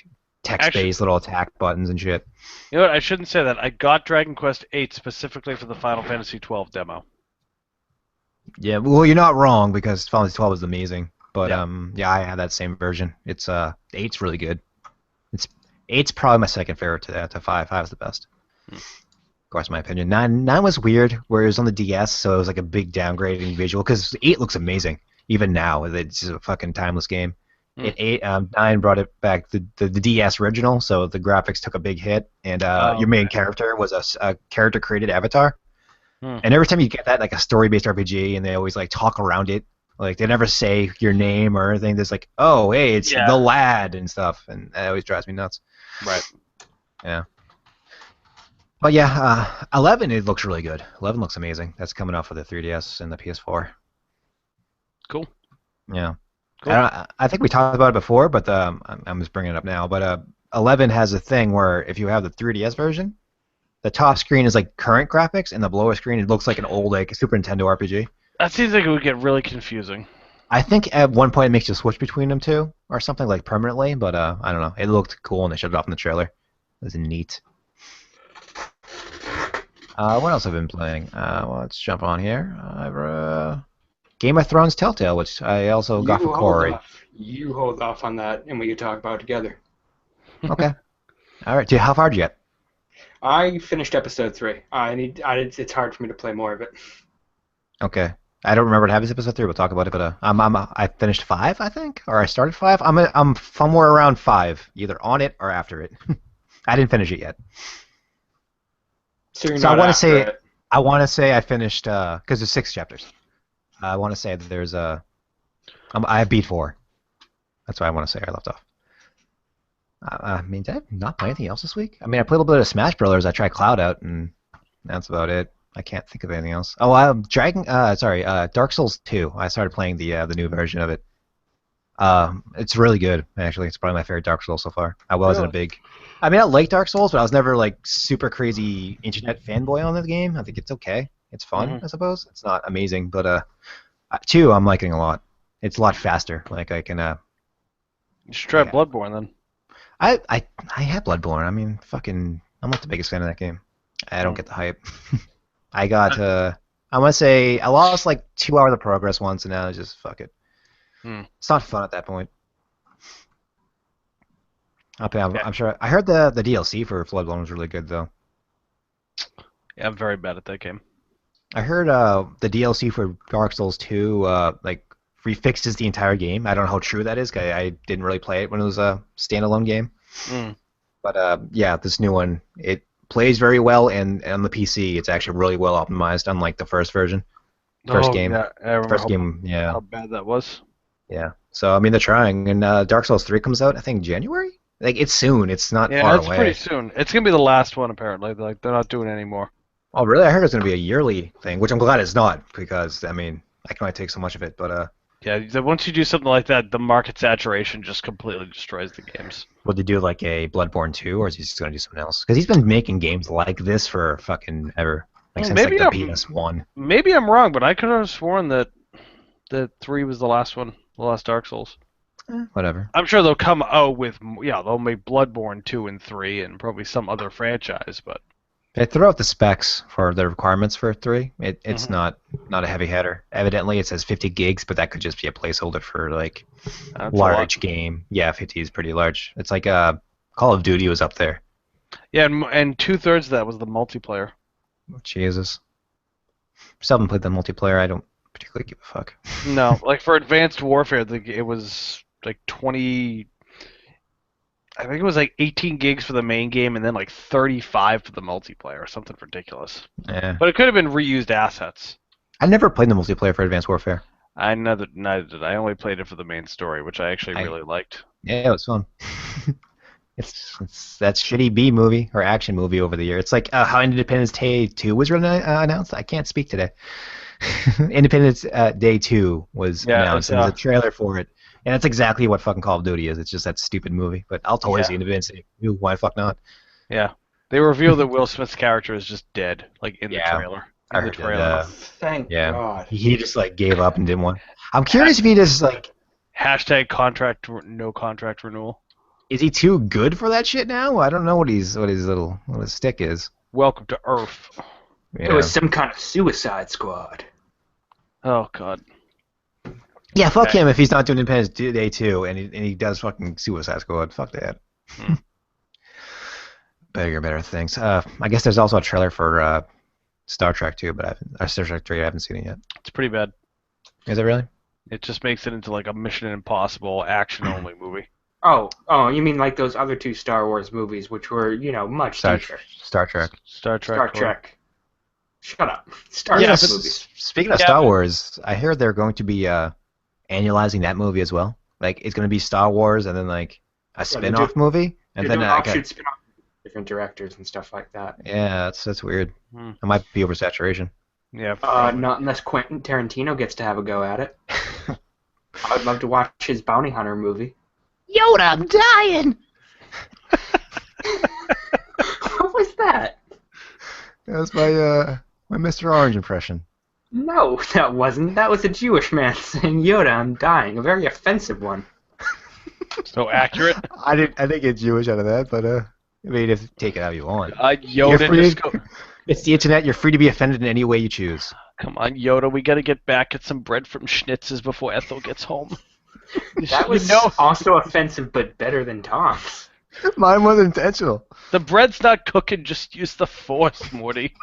text-based little attack buttons and shit.
You know what? I shouldn't say that. I got Dragon Quest VIII specifically for the Final Fantasy XII demo.
Yeah, well, you're not wrong because Final Fantasy XII is amazing. But yeah, I had that same version. It's 8's really good. 8's probably my second favorite to 5. 5 is the best. Of course, my opinion. 9 was weird, where it was on the DS, so it was like a big downgrading visual. Because 8 looks amazing, even now. It's just a fucking timeless game. 9 brought it back the DS original, so the graphics took a big hit, and your main character was a character created avatar. And every time you get that, like a story-based RPG, and they always like talk around it. Like they never say your name or anything. There's like, oh, hey, it's the lad and stuff, and that always drives me nuts.
Right.
Yeah. But yeah, 11 it looks really good. 11 looks amazing. That's coming out for the 3DS and the PS4.
Cool.
Yeah.
Cool.
I think we talked about it before, but I'm just bringing it up now. But 11 has a thing where if you have the 3DS version, the top screen is like current graphics, and the lower screen it looks like an old like Super Nintendo RPG.
That seems like it would get really confusing.
I think at one point it makes you switch between them two, or something like permanently, but I don't know. It looked cool and they showed it off in the trailer. It was neat. What else have I been playing? Well, let's jump on here. Game of Thrones Telltale, which I also got from Corey.
You hold off on that, and we can talk about it together.
Okay. All right. Dude, how far did you get?
I finished episode 3. It's hard for me to play more of it.
Okay. I don't remember what happens episode 3. We'll talk about it, but I finished 5, I think, or I started 5. I'm somewhere around 5, either on it or after it. I didn't finish it yet.
So I
want to say I finished because there's 6 chapters. I want to say that there's I beat 4. That's what I want to say. I left off. I mean, did I not play anything else this week? I mean, I played a little bit of Smash Brothers. I tried Cloud Out, and that's about it. I can't think of anything else. Oh, Dark Souls 2. I started playing the new version of it. It's really good, actually. It's probably my favorite Dark Souls so far. I like Dark Souls, but I was never like super crazy internet fanboy on the game. I think it's okay. It's fun, I suppose. It's not amazing, but 2 I'm liking a lot. It's a lot faster. Like I can.
You should try Bloodborne then.
I had Bloodborne. I mean, I'm not the biggest fan of that game. I don't get the hype. I got I want to say I lost like 2 hours of progress once, and now it's just fuck it. It's not fun at that point. I'm sure. I heard the DLC for Bloodborne was really good though.
Yeah, I'm very bad at that game.
I heard the DLC for Dark Souls 2 like refixes the entire game. I don't know how true that is. 'Cause I didn't really play it when it was a standalone game. But yeah, this new one, it plays very well, and on the PC, it's actually really well optimized, unlike the first version. Game.
Yeah, I remember
first game, yeah.
How bad that was.
Yeah. So I mean, they're trying, and Dark Souls 3 comes out, I think January. Like it's soon. It's not far away.
Yeah, it's pretty soon. It's gonna be the last one apparently. Like they're not doing it anymore.
Oh really? I heard it's gonna be a yearly thing, which I'm glad it's not, because I mean, I can only take so much of it, but
Yeah, once you do something like that, the market saturation just completely destroys the games.
Would they do like a Bloodborne 2, or is he just going to do something else? Because he's been making games like this for fucking ever. Like since
maybe
like the PS1.
Maybe I'm wrong, but I could have sworn that 3 was the last one, the last Dark Souls.
Whatever.
I'm sure they'll come out with, they'll make Bloodborne 2 and 3 and probably some other franchise, but...
They throw out the specs for the requirements for 3. It's not a heavy hitter. Evidently, it says 50 gigs, but that could just be a placeholder for like large game. Yeah, 50 is pretty large. It's like Call of Duty was up there.
Yeah, and 2/3 of that was the multiplayer.
Oh, Jesus. Still haven't played the multiplayer. I don't particularly give a fuck.
No, like for Advanced Warfare, it was like 20. I think it was like 18 gigs for the main game and then like 35 for the multiplayer or something ridiculous.
Yeah.
But it could have been reused assets.
I never played the multiplayer for Advanced Warfare.
Neither did I. I only played it for the main story, which I actually really liked.
Yeah, it was fun. It's that shitty B movie or action movie over the year. It's like how Independence Day 2 was announced. I can't speak today. Independence Day 2 was announced, and there's a trailer for it. And that's exactly what fucking Call of Duty is. It's just that stupid movie. But I'll totally see Independence Day 2. Why the fuck not?
Yeah. They reveal that Will Smith's character is just dead, like in the trailer.
I heard that,
Thank God.
He just like gave up and didn't want. I'm curious if he just like
#no contract renewal.
Is he too good for that shit now? I don't know what his stick is.
Welcome to Earth.
Yeah. It was some kind of Suicide Squad.
Oh God.
Yeah, fuck him if he's not doing Independence Day 2 and he does fucking Suicide Squad. Fuck that. Better things. I guess there's also a trailer for Star Trek 2, but Star Trek 3, I haven't seen it yet.
It's pretty bad.
Is it really?
It just makes it into like a Mission Impossible action-only movie.
Oh, you mean like those other 2 Star Wars movies, which were, much deeper.
Star Trek.
Shut up. Star Trek movies.
Speaking of Star Wars, I hear they're going to be annualizing that movie as well. Like, it's going to be Star Wars and then like a spin-off movie, and then
offshoot spin-off, different directors and stuff like that.
Yeah, that's weird. It might be oversaturation.
Yeah.
Not unless Quentin Tarantino gets to have a go at it. I'd love to watch his Bounty Hunter movie.
Yoda, I'm dying.
What was that?
That was my Mr. Orange impression.
No, that wasn't. That was a Jewish man saying, "Yoda, I'm dying." A very offensive one.
So accurate.
I didn't get Jewish out of that, but I mean, if take it how you want.
Yoda.
It's the internet. You're free to be offended in any way you choose.
Come on, Yoda, we gotta get back at some bread from Schnitz's before Ethel gets home.
That was also offensive, but better than Tom's.
Mine was intentional.
The bread's not cooking, just use the Force, Morty.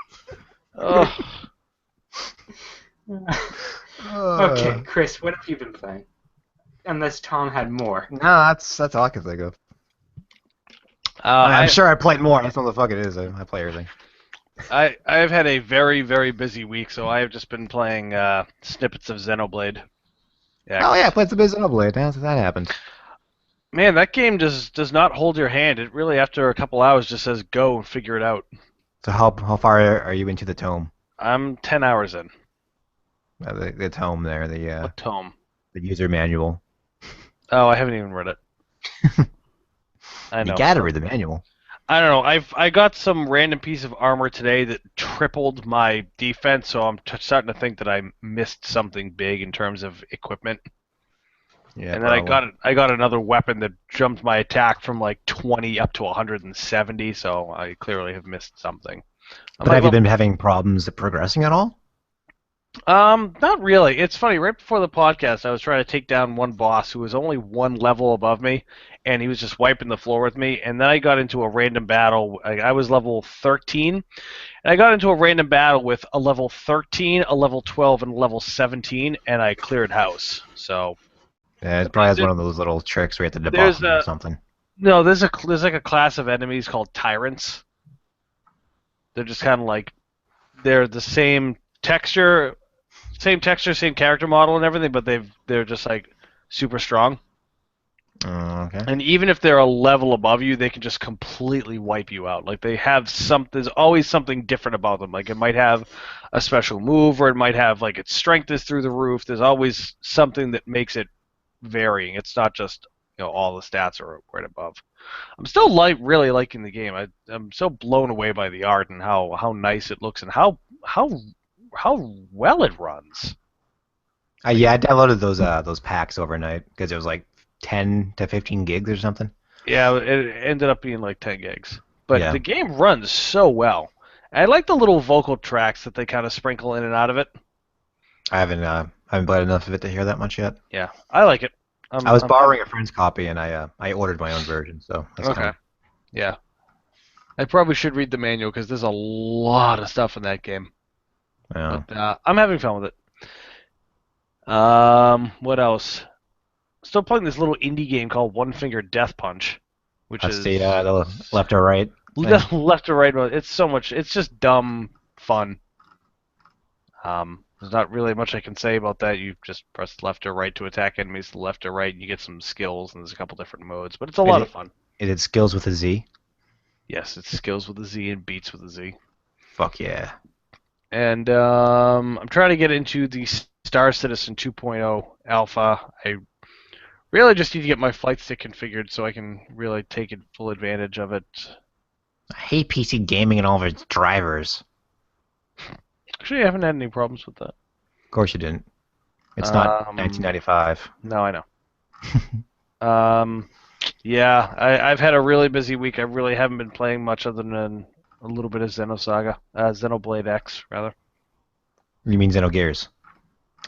Oh.
Okay, Chris, what have you been playing? Unless Tom had more.
No, that's all I can think of. I'm sure I played more. That's what the fuck it is. I play everything.
I've had a very, very busy week, so I have just been playing snippets of Xenoblade. Yeah.
Oh yeah, I played some Xenoblade. That happened.
Man, that game does not hold your hand. It really, after a couple hours, just says go and figure it out.
So how far are you into the tome?
I'm 10 hours in.
The tome there,
What tome?
The user manual.
Oh, I haven't even read it. I know.
You gotta read the manual.
I don't know. I got some random piece of armor today that tripled my defense, so I'm starting to think that I missed something big in terms of equipment.
Yeah.
And then I got another weapon that jumped my attack from like 20 up to 170, so I clearly have missed something.
But have you been having problems progressing at all?
Not really. It's funny. Right before the podcast, I was trying to take down one boss who was only one level above me, and he was just wiping the floor with me. And then I got into a random battle. I was level 13, and I got into a random battle with a level 13, a level 12, and a level 17, and I cleared house. So.
Yeah, it probably has one of those little tricks where you have to debug them or something.
No, there's like a class of enemies called tyrants. They're just kind of like they're the same texture, same character model and everything, but they're just like super strong.
Okay.
And even if they're a level above you, they can just completely wipe you out. Like they have there's always something different about them. Like it might have a special move, or it might have like its strength is through the roof. There's always something that makes it varying. It's not just all the stats are right above. I'm still really liking the game. I'm so blown away by the art and how nice it looks and how well it runs.
Yeah, I downloaded those packs overnight because it was like 10 to 15 gigs or something.
Yeah, it ended up being like 10 gigs. But
yeah.
The game runs so well. I like the little vocal tracks that they kind of sprinkle in and out of it.
I haven't played enough of it to hear that much yet.
Yeah, I like it.
I was borrowing a friend's copy, and I ordered my own version, so that's
okay.
Fun.
Yeah. I probably should read the manual because there's a lot of stuff in that game.
Yeah.
But I'm having fun with it. What else? Still playing this little indie game called One Finger Death Punch, which
That's
is
the left or right.
Left or right. It's so much. It's just dumb fun. There's not really much I can say about that. You just press left or right to attack enemies, left or right, and you get some skills, and there's a couple different modes, but it's a lot of fun.
Is it skills with a Z?
Yes, it's skills with a Z and beats with a Z.
Fuck yeah.
And I'm trying to get into the Star Citizen 2.0 alpha. I really just need to get my flight stick configured so I can really take full advantage of it.
I hate PC gaming and all of its drivers.
Actually, I haven't had any problems with that.
Of course you didn't. It's not 1995.
No, I know. Yeah, I've had a really busy week. I really haven't been playing much other than a little bit of Xenoblade X, rather.
You mean Xenogears?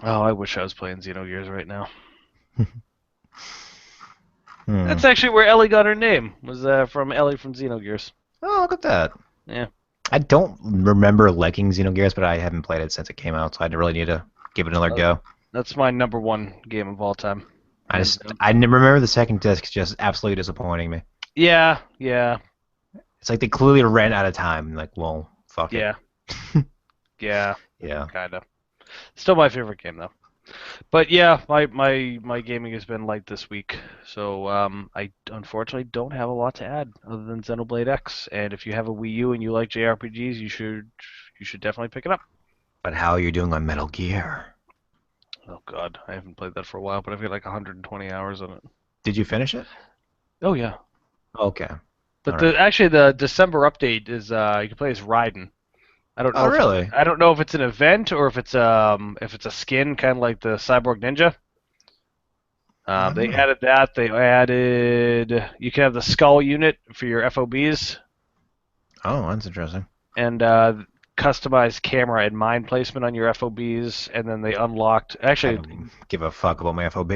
Oh, I wish I was playing Xenogears right now. That's actually where Ellie got her name, was from Ellie from Xenogears.
Oh, look at that.
Yeah.
I don't remember liking Xenogears, but I haven't played it since it came out, so I really need to give it another go.
That's my number one game of all time.
I remember the second disc just absolutely disappointing me.
Yeah.
It's like they clearly ran out of time. Like, well, fuck
it. Yeah.
Yeah.
Kind of. Still my favorite game, though. But yeah, my gaming has been light this week, so I unfortunately don't have a lot to add other than Xenoblade X. And if you have a Wii U and you like JRPGs, you should definitely pick it up.
But how are you doing on Metal Gear?
Oh God, I haven't played that for a while, but I've got like 120 hours on it.
Did you finish it?
Oh yeah.
Okay.
But actually the December update is you can play as Raiden. I don't know.
Oh, really?
I don't know if it's an event or if it's a skin, kind of like the Cyborg Ninja. They added that. They added you can have the skull unit for your FOBs.
Oh, that's interesting.
And customized camera and mine placement on your FOBs, and then they unlocked.
I
Actually,
don't give a fuck about my FOB.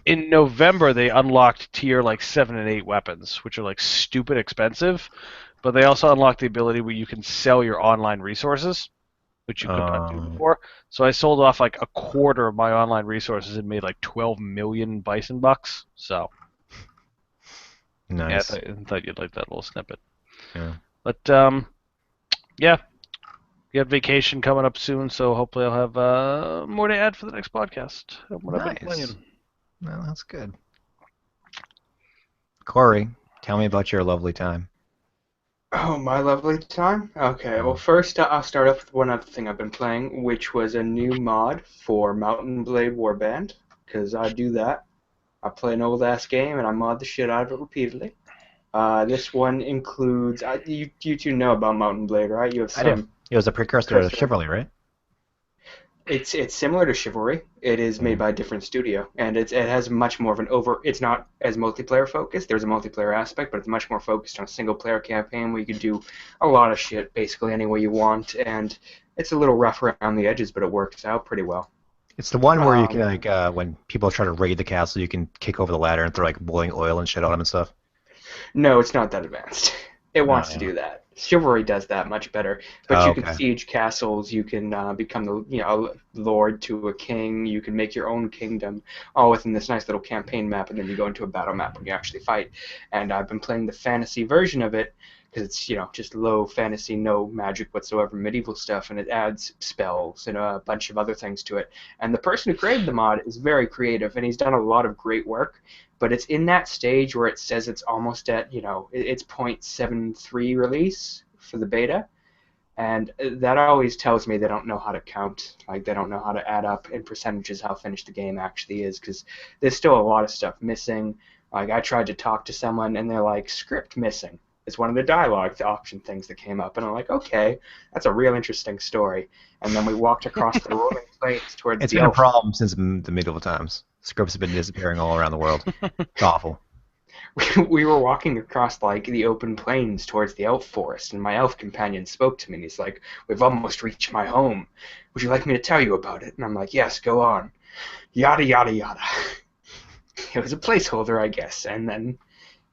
in November they unlocked tier like 7 and 8 weapons, which are like stupid expensive, but they also unlocked the ability where you can sell your online resources, which you could not do before. So I sold off like a quarter of my online resources and made like 12 million bison bucks. So
Nice.
yeah, I thought you'd like that little snippet.
Yeah.
But yeah, we have vacation coming up soon, so hopefully I'll have more to add for the next podcast of what I've been playing.
Well, that's good. Corey, tell me about your lovely time.
Oh, my lovely time? Okay, well, first I'll start off with one other thing I've been playing, which was a new mod for Mountain Blade Warband, because I do that. I play an old-ass game, and I mod the shit out of it repeatedly. This one includes... you two know about Mountain Blade, right? You have some...
I do. It was a precursor to Chivalry, right?
It's similar to Chivalry. It is made by a different studio, and it has much more of an It's not as multiplayer focused. There's a multiplayer aspect, but it's much more focused on a single player campaign where you can do a lot of shit basically any way you want, and it's a little rough around the edges, but it works out pretty well.
It's the one where you can when people try to raid the castle, you can kick over the ladder and throw like boiling oil and shit on them and stuff.
No, it's not that advanced. It wants to do that. Chivalry does that much better, but you can siege castles. You can become the lord to a king. You can make your own kingdom, all within this nice little campaign map, and then you go into a battle map when you actually fight. And I've been playing the fantasy version of it because it's just low fantasy, no magic whatsoever, medieval stuff, and it adds spells and a bunch of other things to it. And the person who created the mod is very creative, and he's done a lot of great work. But it's in that stage where it says it's almost at, it's 0.73 release for the beta. And that always tells me they don't know how to count. Like, they don't know how to add up in percentages how finished the game actually is, because there's still a lot of stuff missing. Like, I tried to talk to someone, and they're like, script missing. It's one of the dialogue option things that came up. And I'm like, okay, that's a real interesting story. And then we walked across the rolling plains towards
It's been a problem since the medieval times. Scripts have been disappearing all around the world. It's awful.
We were walking across like the open plains towards the elf forest, and my elf companion spoke to me, and he's like, "We've almost reached my home. Would you like me to tell you about it?" And I'm like, "Yes, go on." Yada yada yada. It was a placeholder, I guess, and then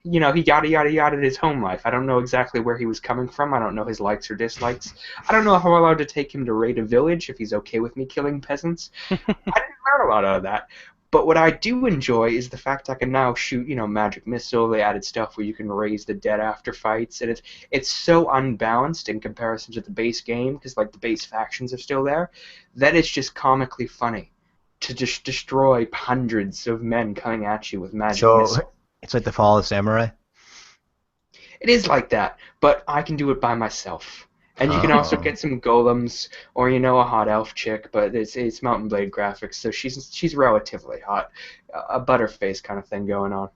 he yada yada yada his home life. I don't know exactly where he was coming from. I don't know his likes or dislikes. I don't know if I'm allowed to take him to raid a village if he's okay with me killing peasants. I didn't learn a lot out of that. But what I do enjoy is the fact I can now shoot, magic missile. They added stuff where you can raise the dead after fights, and it's so unbalanced in comparison to the base game, because like the base factions are still there, that it's just comically funny to just destroy hundreds of men coming at you with magic missile.
It's like the Fall of the Samurai?
It is like that, but I can do it by myself. And you can also get some golems, or a hot elf chick, but it's Mountain Blade graphics, so she's relatively hot, a butterface kind of thing going on.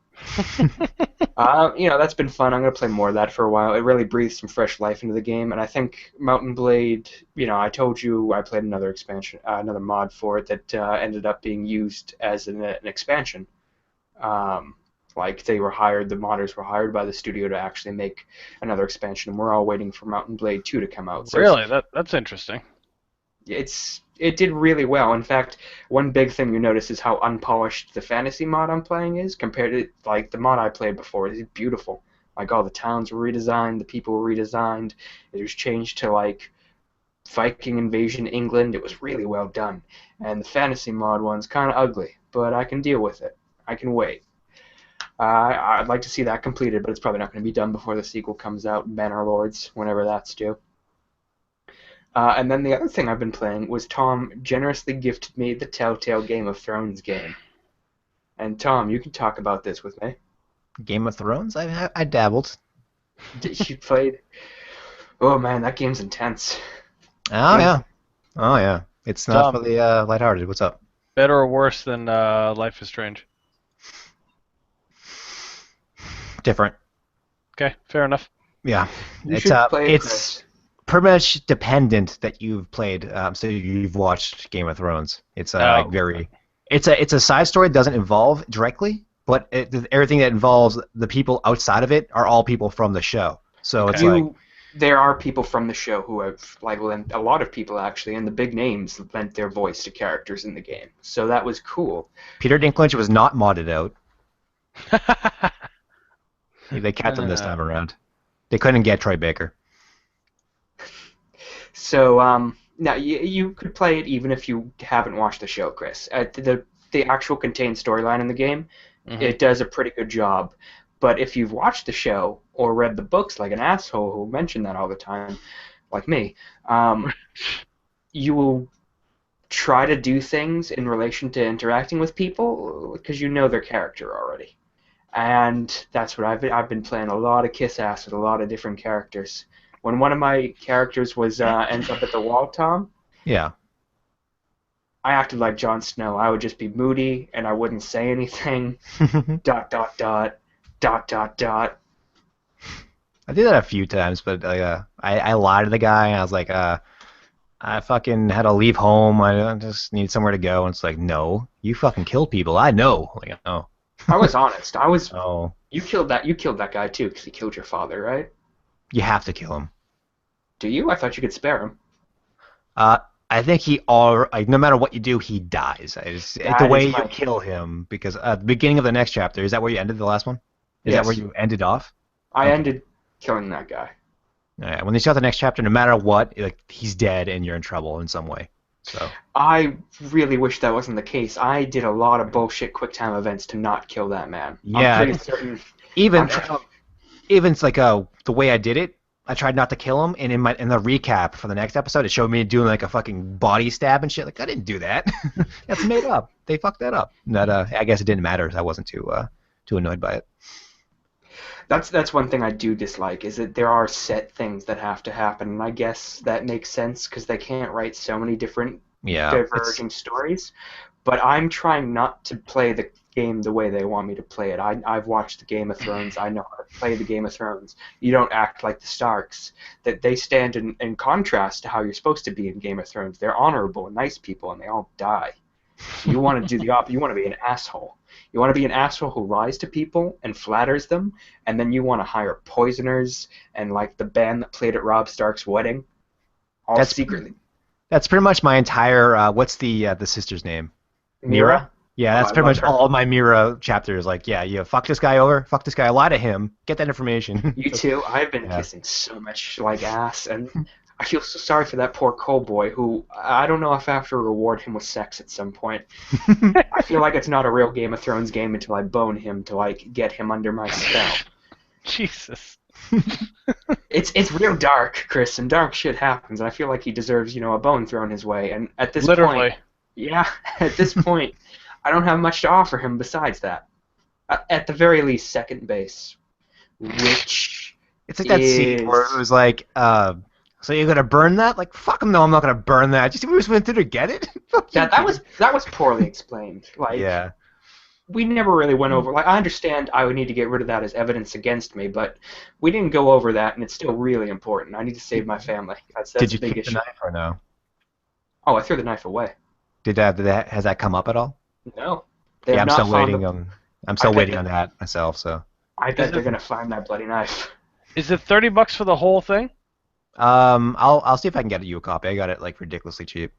That's been fun. I'm gonna play more of that for a while. It really breathes some fresh life into the game, and I think Mountain Blade. I told you I played another expansion, another mod for it that ended up being used as an expansion. Like the modders were hired by the studio to actually make another expansion, and we're all waiting for Mountain Blade 2 to come out. So
really? That's interesting.
It did really well. In fact, one big thing you notice is how unpolished the fantasy mod I'm playing is compared to like the mod I played before. It's beautiful. Like all the towns were redesigned, the people were redesigned. It was changed to like Viking invasion England. It was really well done. And the fantasy mod one's kind of ugly, but I can deal with it. I can wait. I'd like to see that completed, but it's probably not going to be done before the sequel comes out, Bannerlords, whenever that's due. And then the other thing I've been playing was Tom generously gifted me the Telltale Game of Thrones game. And Tom, you can talk about this with me.
Game of Thrones? I dabbled.
You played? Oh man, that game's intense.
Oh yeah. It's not for the lighthearted. What's up?
Better or worse than Life is Strange?
Different.
Okay, fair enough.
Yeah,
it's
pretty much dependent that you've played. So you've watched Game of Thrones. It's It's a side story that doesn't involve directly, but everything that involves the people outside of it are all people from the show. So it's like
There are people from the show who have lent, a lot of people actually, and the big names lent their voice to characters in the game. So that was cool.
Peter Dinklage was not modded out. They kept him this time around. They couldn't get Troy Baker.
So now you could play it even if you haven't watched the show, Chris. The actual contained storyline in the game, it does a pretty good job. But if you've watched the show or read the books like an asshole who mentioned that all the time, like me, you will try to do things in relation to interacting with people because you know their character already. And that's what I've been playing a lot of kiss ass with a lot of different characters. When one of my characters was ends up at the wall, Tom.
Yeah.
I acted like Jon Snow. I would just be moody and I wouldn't say anything. ... I
did that a few times, but I lied to the guy, and I was like, I fucking had to leave home. I just need somewhere to go. And it's like, no, you fucking kill people. I know. Like, oh.
I was honest.
Oh.
You killed that guy too, because he killed your father, right?
You have to kill him.
Do you? I thought you could spare him.
I think no matter what you do, he dies. It's the way you kill him, because at the beginning of the next chapter, is that where you ended the last one? Is that where you ended off?
I ended killing that guy.
Yeah, when you start the next chapter, no matter what, he's dead and you're in trouble in some way. So
I really wish that wasn't the case. I did a lot of bullshit QuickTime events to not kill that man.
Yeah.
I'm pretty certain.
Even it's like the way I did it, I tried not to kill him, and in the recap for the next episode, it showed me doing like a fucking body stab and shit. Like, I didn't do that. That's made up. They fucked that up. I guess it didn't matter. I wasn't too annoyed by it.
That's one thing I do dislike, is that there are set things that have to happen, and I guess that makes sense because they can't write so many different diverging stories. But I'm trying not to play the game the way they want me to play it. I've watched the Game of Thrones. I know how to play the Game of Thrones. You don't act like the Starks. That they stand in contrast to how you're supposed to be in Game of Thrones. They're honorable and nice people, and they all die. So you want to do the opposite. You want to be an asshole. You want to be an asshole who lies to people and flatters them, and then you want to hire poisoners and like the band that played at Robb Stark's wedding, all secretly.
That's pretty much my entire. What's the sister's name? Mira. Yeah, that's pretty much all my Mira chapters. Like, yeah, you fuck this guy over, fuck this guy, lie to him, get that information.
You too. I've been kissing so much like ass, and I feel so sorry for that poor Cole boy who I don't know if I have to reward him with sex at some point. I feel like it's not a real Game of Thrones game until I bone him to like get him under my spell.
Jesus.
It's real dark, Chris, and dark shit happens. And I feel like he deserves, a bone thrown his way. And at this
Literally.
point, at this point, I don't have much to offer him besides that. At the very least, second base, which
it's like that scene where it was like, so you're gonna burn that? Like, fuck him! No, I'm not gonna burn that. You see, we just went through to get it.
Yeah, that was poorly explained. Like,
yeah,
we never really went over. Like, I understand I would need to get rid of that as evidence against me, but we didn't go over that, and it's still really important. I need to save my family. That's
Did you
a big
keep
issue.
the knife or no?
Oh, I threw the knife away.
Has that come up at all?
No.
Yeah, I'm still waiting on. I'm still waiting on that myself. So.
I bet they're gonna find that bloody knife.
Is it $30 for the whole thing?
I'll see if I can get you a copy. I got it like ridiculously cheap.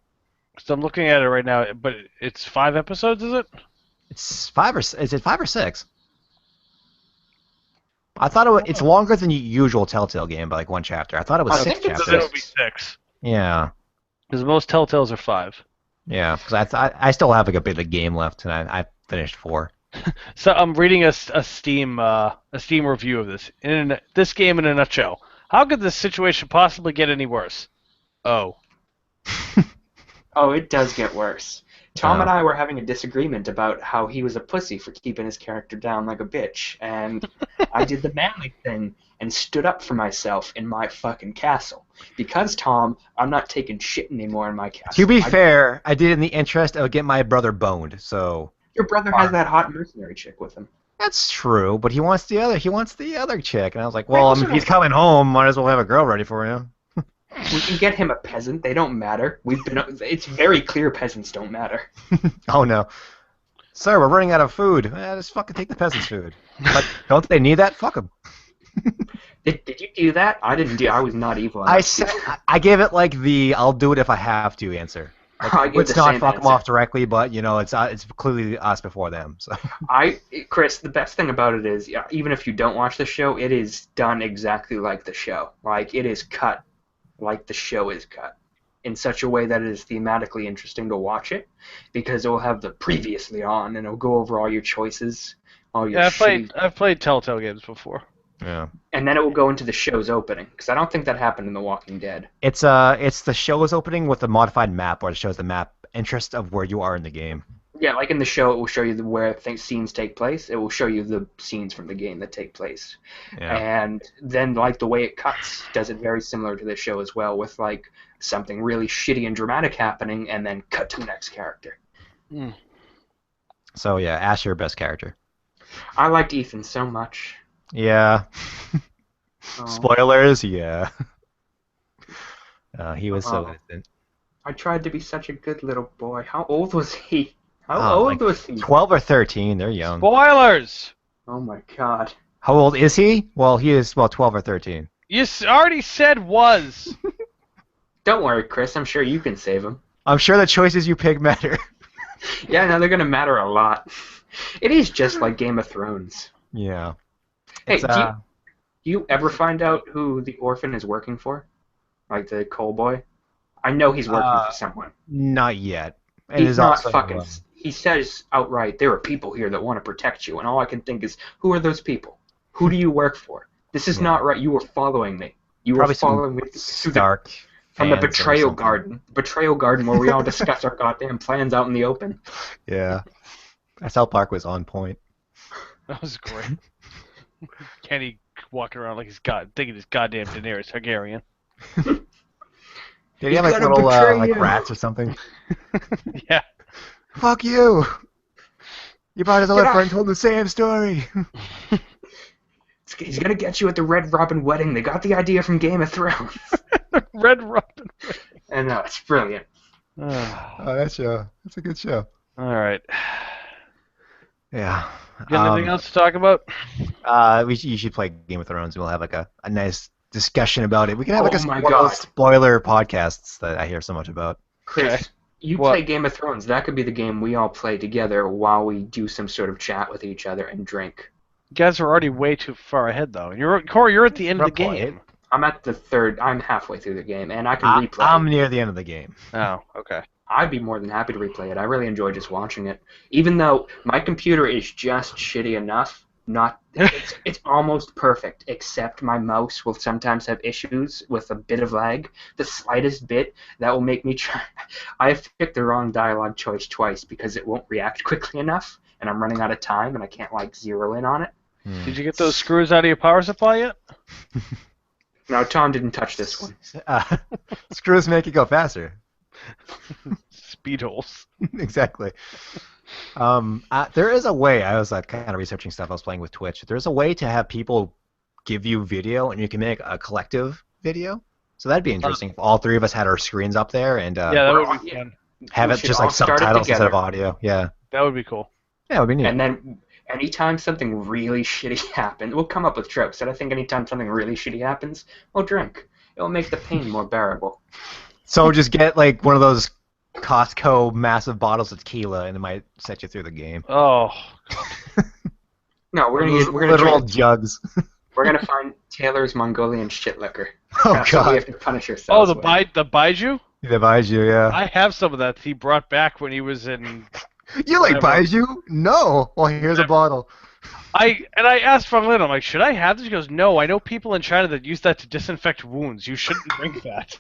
So I'm looking at it right now, but it's 5 episodes, is it?
It's 5 or is it 5 or 6? I thought it's longer than your usual Telltale game by like one chapter. I thought it was 6 chapters.
It would be 6.
Yeah.
Because most Telltales are 5.
Yeah, because I still have like a bit of game left, and I finished 4.
So I'm reading a Steam review of this. This game in a nutshell. How could this situation possibly get any worse? Oh.
Oh, it does get worse. Tom and I were having a disagreement about how he was a pussy for keeping his character down like a bitch, and I did the manly thing and stood up for myself in my fucking castle. Because, Tom, I'm not taking shit anymore in my castle.
To be fair, I did it in the interest of getting my brother boned, so...
Your brother has that hot mercenary chick with him.
That's true, but he wants the other chick, and I was like, well, he's coming home, might as well have a girl ready for him.
We can get him a peasant. They don't matter. It's very clear peasants don't matter.
Oh no, sir, we're running out of food. Just fucking take the peasants' food. But don't they need that? Fuck them.
Did you do that? I didn't do. I was not evil enough.
I gave it like the "I'll do it if I have to" answer. Like,
I gave
let's
the
not
same
fuck them
answer.
off directly, but it's clearly us before them. So
Chris, the best thing about it is, even if you don't watch the show, it is done exactly like the show. Like, it is cut like the show is cut, in such a way that it is thematically interesting to watch it, because it will have the previously on, and it'll go over all your choices, all your shitty...
I've played Telltale games before.
yeah,
And then it will go into the show's opening, because I don't think that happened in The Walking Dead.
it's the show's opening with a modified map, where it shows the map interest of where you are in the game.
Yeah, like in the show, it will show you where scenes take place. It will show you the scenes from the game that take place.
Yeah.
And then, like, the way it cuts does it very similar to the show as well, with, like, something really shitty and dramatic happening, and then cut to the next character.
Mm.
So yeah, Ash, your best character.
I liked Ethan so much.
Yeah.
Oh.
Spoilers. Yeah. He was so
Oh.
innocent.
I tried to be such a good little boy. How old was he? How
Oh,
old
like
was he?
12 or 13. They're young.
Spoilers!
Oh my god.
How old is he? Well, he is 12 or 13.
You already said was.
Don't worry, Chris. I'm sure you can save him.
I'm sure the choices you pick matter.
Yeah, no, they're gonna matter a lot. It is just like Game of Thrones.
Yeah.
Hey,
It's,
do you ever find out who the orphan is working for? Like the coal boy? I know he's working for someone.
Not yet. And
He's
it's
not
also,
fucking... He says outright, there are people here that want to protect you, and all I can think is, who are those people? Who do you work for? This is not right. You were following me. You were
probably
following me
Stark
from the
fans or
betrayal
something.
garden. Betrayal garden where we all discuss our goddamn plans out in the open.
Yeah. South Park was on point.
That was great. Kenny walking around like he's thinking he's goddamn Daenerys Targaryen.
Did he have like
gotta
little
betray
like
you.
rats or something?
Yeah.
Fuck you! You brought us
Get
over
out.
and told the same story.
He's gonna get you at the Red Robin wedding. They got the idea from Game of Thrones.
Red Robin.
And no, it's brilliant.
Oh, that show. That's a good show.
All right.
Yeah.
You got anything else to talk about?
You should play Game of Thrones, and we'll have like a nice discussion about it. We can have like
Oh my
one of those
God.
spoiler podcasts that I hear so much about.
Chris,
Okay.
you
What?
play Game of Thrones. That could be the game we all play together while we do some sort of chat with each other and drink.
You guys are already way too far ahead, though. Corey, you're at the end of the
Play it.
game.
I'm at the third. I'm halfway through the game, and I can replay
I'm
it.
near the end of the game.
Oh, okay.
I'd be more than happy to replay it. I really enjoy just watching it. Even though my computer is just shitty enough, it's almost perfect, except my mouse will sometimes have issues with a bit of lag. The slightest bit, that will make me try. I have picked the wrong dialogue choice twice because it won't react quickly enough, and I'm running out of time, and I can't, like, zero in on it.
Did you get those screws out of your power supply yet?
No, Tom didn't touch this one.
Screws make it go faster.
Speed holes.
Exactly. There is a way. I was kind of researching stuff I was playing with Twitch. There's a way to have people give you video, and you can make a collective video. So that'd be interesting. If all three of us had our screens up there, and
Yeah, that would be fun.
have
We
it
should
just
all
like
start it
subtitles instead of
together.
audio. Yeah,
That would be cool.
yeah, it would be neat.
And then anytime something really shitty happens, we'll come up with tropes. And I think anytime something really shitty happens, we'll drink. It will make the pain more bearable.
So just get like one of those Costco massive bottles of tequila, and it might set you through the game.
Oh,
No, we're gonna
Literal
drink.
jugs.
We're gonna find Taylor's Mongolian shit liquor.
Oh
That's what we
god,
have to punish ourselves. with.
the Baiju?
the Baiju, yeah.
I have some of that he brought back when he was in.
You like
whatever.
Baiju? No. Well, here's a bottle.
I asked Feng Lin, I'm like, should I have this? He goes, no, I know people in China that use that to disinfect wounds. You shouldn't drink that.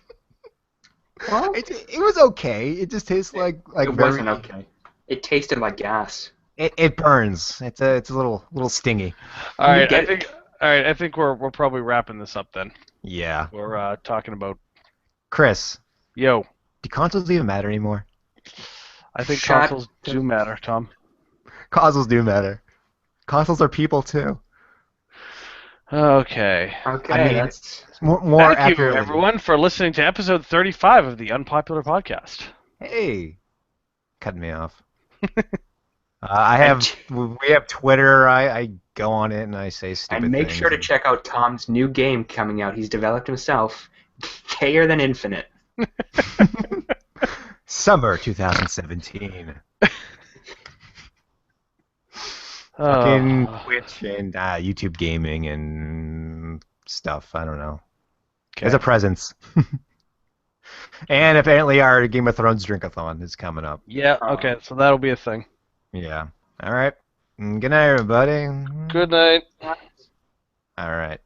Well,
It was okay. It just tastes like
it
very.
wasn't okay. It tasted like gas.
It burns. It's a little stingy.
All
Can you
right,
get
I think we're probably wrapping this up then.
Yeah.
We're talking about
Chris,
yo.
do consoles even matter anymore?
I think
Shut
consoles do matter, Tom.
Consoles do matter. Consoles are people too.
Okay.
Okay,
I mean,
that's
More
Thank you,
accurately.
everyone, for listening to episode 35 of the Unpopular Podcast.
Hey, cutting me off. We have Twitter. I go on it and I say stupid
And make
things.
sure to check out Tom's new game coming out. He's developed himself. Gayer than Infinite.
Summer 2017. Fucking Twitch and YouTube gaming and stuff. I don't know.
Okay.
As a presence. And apparently our Game of Thrones drink-a-thon is coming up.
Yeah, okay, so that'll be a thing.
Yeah. All right. Good night, everybody.
Good night.
All right.